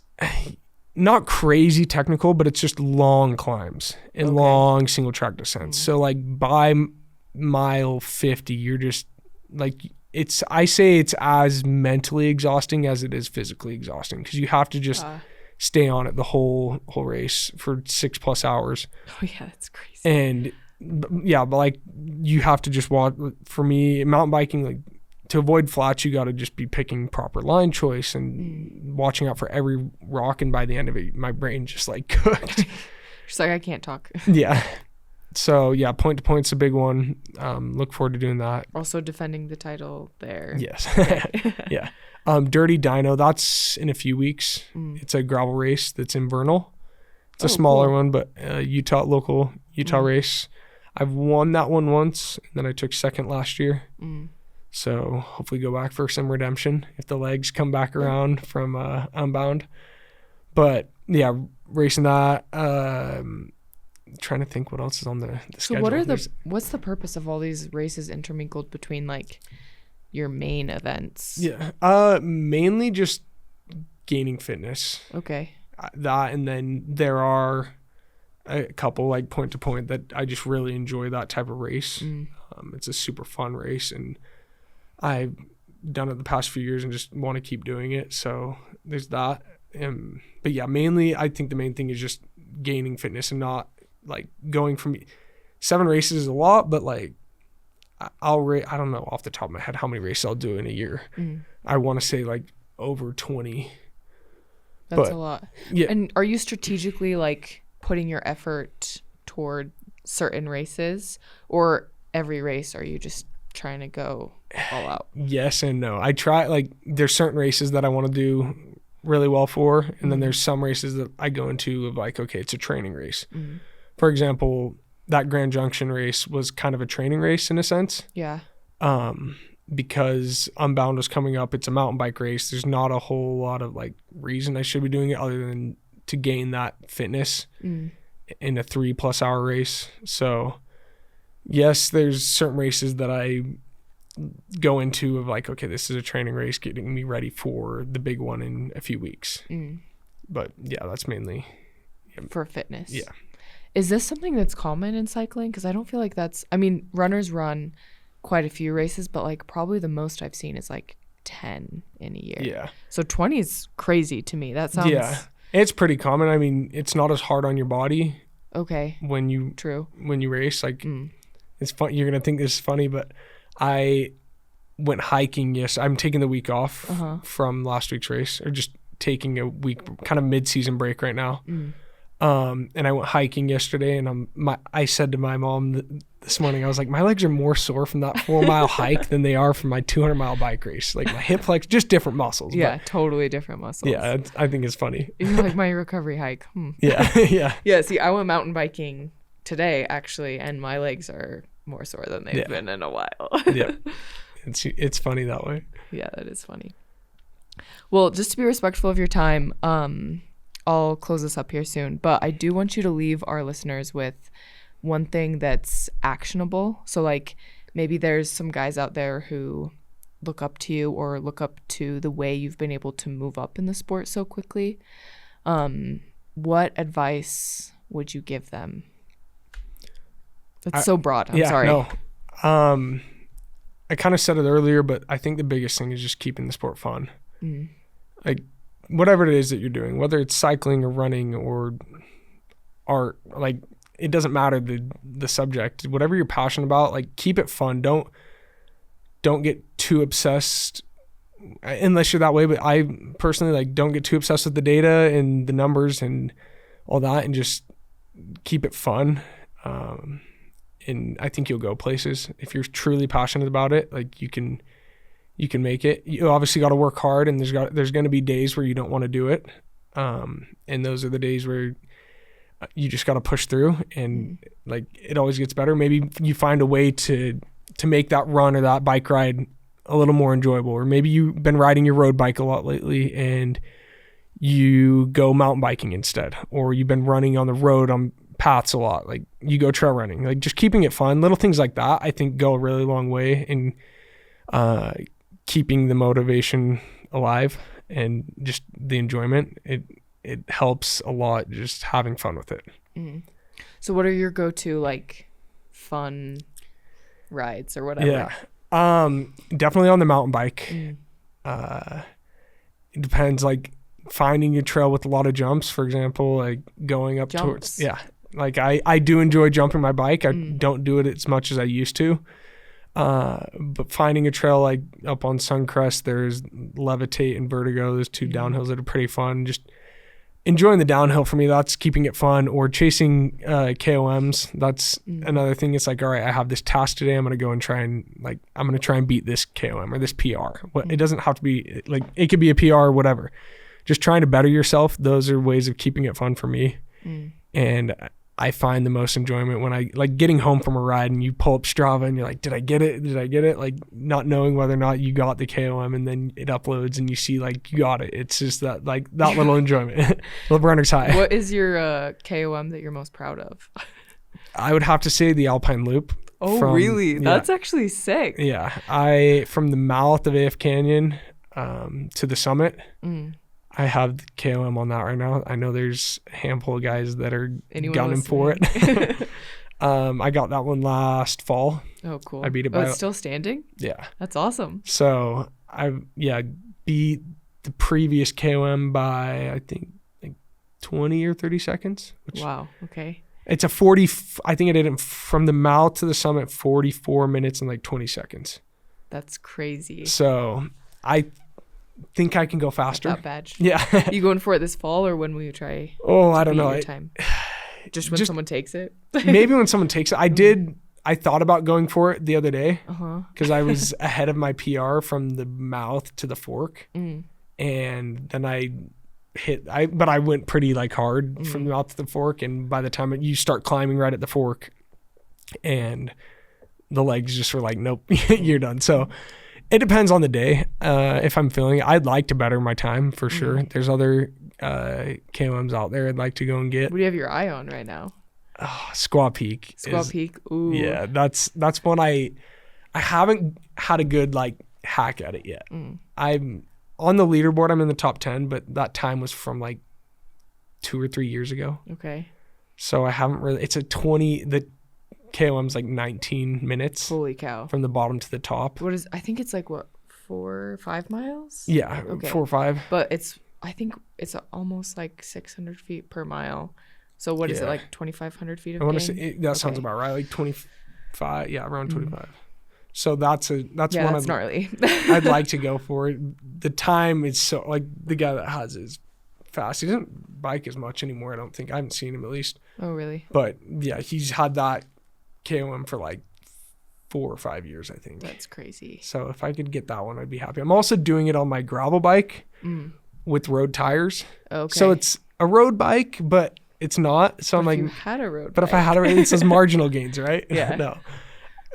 not crazy technical, but it's just long climbs and long single track descents. So like by mile 50, you're just like, I say it's as mentally exhausting as it is physically exhausting, because you have to just stay on it the whole race for 6+ hours. Oh yeah, that's crazy. And but like you have to just watch. For me, mountain biking, like to avoid flats, you got to just be picking proper line choice and watching out for every rock. And by the end of it, my brain just like cooked. Just like, I can't talk. Yeah. So yeah, point to point's a big one. Look forward to doing that. Also defending the title there. Yes. Yeah. Dirty Dino, that's in a few weeks. It's a gravel race that's in Vernal. It's a smaller one, but local Utah race. I've won that one once, and then I took second last year. So hopefully go back for some redemption if the legs come back around from Unbound. But yeah, racing that. Trying to think what else is on the schedule. So what's the purpose of all these races intermingled between like your main events? Yeah. Mainly just gaining fitness. Okay. That, and then there are a couple like point to point that I just really enjoy that type of race. It's a super fun race, and I've done it the past few years and just want to keep doing it. So there's that. But yeah, mainly I think the main thing is just gaining fitness and not like going from 7 races is a lot, but like I don't know off the top of my head how many races I'll do in a year. I want to say like over 20. That's a lot. Yeah. And are you strategically like putting your effort toward certain races, or every race are you just trying to go all out? Yes and no. I try, like there's certain races that I want to do really well for, and then there's some races that I go into of like, okay, it's a training race. For example, that Grand Junction race was kind of a training race in a sense. Yeah. Because Unbound was coming up. It's a mountain bike race. There's not a whole lot of like reason I should be doing it other than to gain that fitness in a 3+ hour race. So yes, there's certain races that I go into of like, okay, this is a training race getting me ready for the big one in a few weeks. But yeah, that's mainly for fitness. Yeah. Is this something that's common in cycling? Because I don't feel like runners run quite a few races, but like probably the most I've seen is like 10 in a year. Yeah. So 20 is crazy to me. That sounds... Yeah. It's pretty common. I mean, it's not as hard on your body. Okay. When you race, like it's fun. You're going to think this is funny, but I went hiking. Yes. I'm taking the week off from last week's race, or just taking a week, kind of mid-season break right now. And I went hiking yesterday, and I said to my mom this morning, I was like, my legs are more sore from that 4-mile hike than they are from my 200-mile bike race. Like my hip flex, just different muscles. Yeah, totally different muscles. Yeah, I think it's funny. You're like my recovery hike. Yeah, yeah. Yeah, see, I went mountain biking today, actually, and my legs are more sore than they've been in a while. Yeah, it's funny that way. Yeah, that is funny. Well, just to be respectful of your time, I'll close this up here soon, but I do want you to leave our listeners with one thing that's actionable. So like maybe there's some guys out there who look up to you or look up to the way you've been able to move up in the sport so quickly. What advice would you give them? That's so broad. I'm sorry. No. I kind of said it earlier, but I think the biggest thing is just keeping the sport fun. Like whatever it is that you're doing, whether it's cycling or running or art, like it doesn't matter the subject, whatever you're passionate about, like keep it fun. Don't get too obsessed unless you're that way. But I personally like don't get too obsessed with the data and the numbers and all that, and just keep it fun. And I think you'll go places if you're truly passionate about it. Like you can make it. You obviously got to work hard, and there's going to be days where you don't want to do it. And those are the days where you just got to push through, and like it always gets better. Maybe you find a way to make that run or that bike ride a little more enjoyable, or maybe you've been riding your road bike a lot lately and you go mountain biking instead, or you've been running on the road on paths a lot, like you go trail running. Like just keeping it fun, little things like that I think go a really long way in keeping the motivation alive and just the enjoyment. It helps a lot just having fun with it. So what are your go-to like fun rides or whatever? Definitely on the mountain bike. It depends, like finding a trail with a lot of jumps, for example, like going up towards, like I do enjoy jumping my bike. I don't do it as much as I used to. But finding a trail like up on Suncrest, there's Levitate and Vertigo, those two downhills that are pretty fun. Just enjoying the downhill for me, that's keeping it fun. Or chasing KOMs, that's another thing. It's like, all right, I have this task today. I'm going to go and I'm going to try and beat this KOM or this PR. It doesn't have to be, like, it could be a PR or whatever. Just trying to better yourself. Those are ways of keeping it fun for me. And I find the most enjoyment when I, like, getting home from a ride and you pull up Strava and you're like, did I get it? Did I get it? Like, not knowing whether or not you got the KOM, and then it uploads and you see, like, you got it. It's just that, like, that little enjoyment. The runner's high. What is your KOM that you're most proud of? I would have to say the Alpine Loop. Oh, really? That's actually sick. Yeah. From the mouth of AF Canyon to the summit. I have the KOM on that right now. I know there's a handful of guys that are gunning for it. I got that one last fall. Oh, cool. I beat it by... it's still standing? Yeah. That's awesome. So, I beat the previous KOM by, I think, like 20 or 30 seconds. Wow. Okay. It's a 40... I think I did it from the mouth to the summit, 44 minutes and like 20 seconds. That's crazy. So, I think I can go faster. Not bad. Yeah. You going for it this fall, or when will you try? Oh, I don't know. Time? Just when someone takes it? Maybe when someone takes it. I thought about going for it the other day because I was ahead of my PR from the mouth to the fork. And then but I went pretty, like, hard from the mouth to the fork. And by the time you start climbing right at the fork, and the legs just were like, nope, you're done. So it depends on the day. If I'm feeling it, I'd like to better my time for sure. There's other KOMs out there I'd like to go and get. What do you have your eye on right now? Squaw Peak. Peak. Ooh. Yeah, that's one I haven't had a good, like, hack at it yet. I'm on the leaderboard. I'm in the top 10, but that time was from like 2 or 3 years ago. Okay. So I haven't really. It's a 20. The KOM's like 19 minutes. Holy cow! From the bottom to the top. I think it's like 4 or 5 miles. Yeah, okay. 4 or 5. But I think it's almost like 600 feet per mile. So what is it, like 2,500 feet of gain? I want to say that sounds about right. Like 25. Yeah, around 25. So that's one. That's gnarly. I'd like to go for it. The time is so, like, the guy that has it is fast. He doesn't bike as much anymore, I don't think. I haven't seen him, at least. Oh, really? But yeah, he's had that KOM for like 4 or 5 years, I think. That's crazy. So if I could get that one, I'd be happy. I'm also doing it on my gravel bike with road tires. Okay. So it's a road bike, but it's not. So I'm like, if you had a road bike. But if I had a road, it says marginal gains, right? Yeah. No.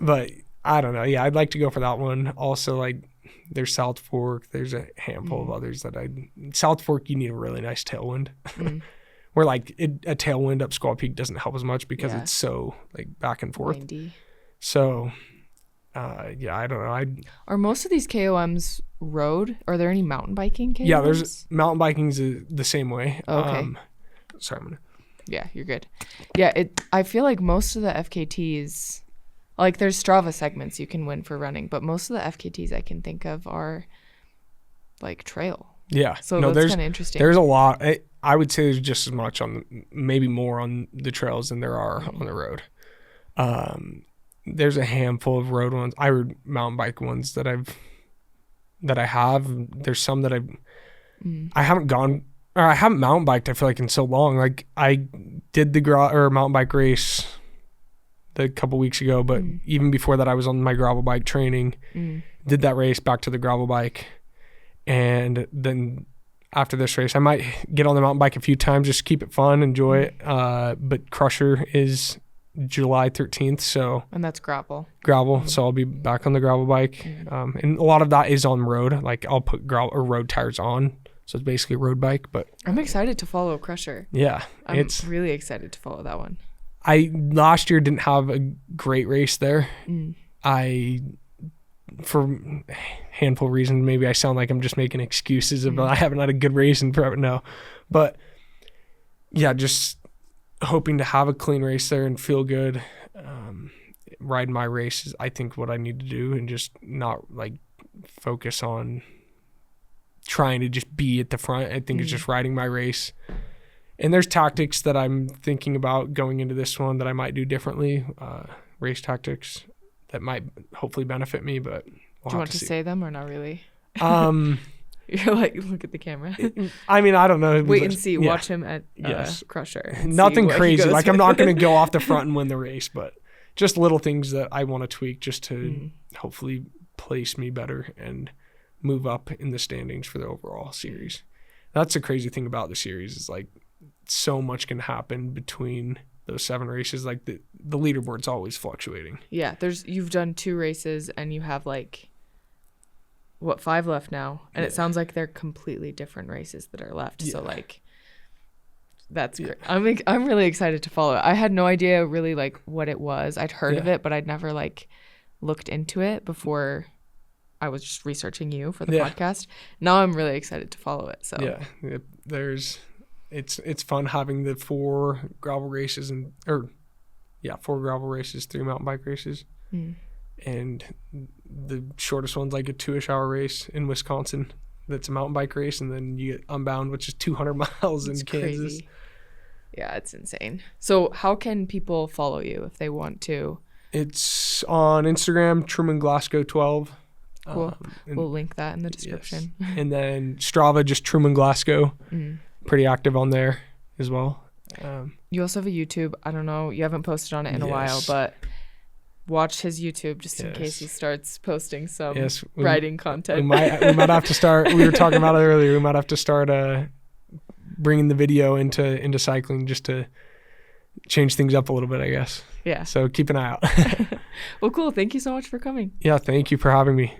But I don't know. Yeah, I'd like to go for that one. Also, like, there's South Fork. There's a handful of others that South Fork, you need a really nice tailwind. Where, like, a tailwind up Squaw Peak doesn't help as much because it's so, like, back and forth. Windy. So, yeah, I don't know. Are most of these KOMs road? Are there any mountain biking KOMs? Yeah, there's mountain biking's the same way. Okay. Sorry, Yeah, you're good. Yeah, I feel like most of the FKTs, like, there's Strava segments you can win for running, but most of the FKTs I can think of are, like, trail. Yeah. So that's kind of interesting. There's a lot. I would say there's just as much maybe more on the trails than there are on the road. There's a handful of road ones. I rode mountain bike ones that I have. There's some that I haven't gone, or I haven't mountain biked, I feel like, in so long. Like, I did the mountain bike race a couple weeks ago, but even before that, I was on my gravel bike training, did that race, back to the gravel bike. And then after this race, I might get on the mountain bike a few times, just keep it fun, enjoy it. But Crusher is July 13th. So, and that's gravel. So I'll be back on the gravel bike. And a lot of that is on road. Like, I'll put road tires on. So it's basically a road bike, but I'm excited to follow Crusher. Yeah. I'm really excited to follow that one. I last year didn't have a great race there. For a handful of reasons, maybe I sound like I'm just making excuses about I haven't had a good race in forever. No, but yeah, just hoping to have a clean race there and feel good. ride my race is I think what I need to do, and just not like focus on trying to just be at the front. I think it's just riding my race. And there's tactics that I'm thinking about going into this one that I might do differently, race tactics that might hopefully benefit me, but do you want to say them or not really? You're like, look at the camera. I mean, I don't know. Wait and see. Watch him at Crusher. Nothing crazy. Like, I'm not going to go off the front and win the race, but just little things that I want to tweak just to hopefully place me better and move up in the standings for the overall series. That's the crazy thing about the series is like so much can happen between those 7 races. Like the leaderboard's always fluctuating. Yeah, you've done 2 races and you have like 5 left now, and it sounds like they're completely different races that are left. So like that's great. I'm really excited to follow it. I had no idea really like what it was. I'd heard of it, but I'd never like looked into it before. I was just researching you for the podcast. Now I'm really excited to follow it. So it's fun having the 4 gravel races 4 gravel races, 3 mountain bike races. And the shortest one's like a 2-ish hour race in Wisconsin. That's a mountain bike race. And then you get Unbound, which is 200 miles in Kansas. Crazy. Yeah, it's insane. So how can people follow you if they want to? It's on Instagram, Truman Glasgow 12. Cool. We'll link that in the description. Yes. And then Strava, just Truman Glasgow. Pretty active on there as well. You also have a YouTube. I don't know. You haven't posted on it in a while, but watch his YouTube just in case he starts posting some riding content. We might have to start. We were talking about it earlier. We might have to start bringing the video into cycling just to change things up a little bit, I guess. Yeah. So keep an eye out. Well, cool. Thank you so much for coming. Yeah, thank you for having me.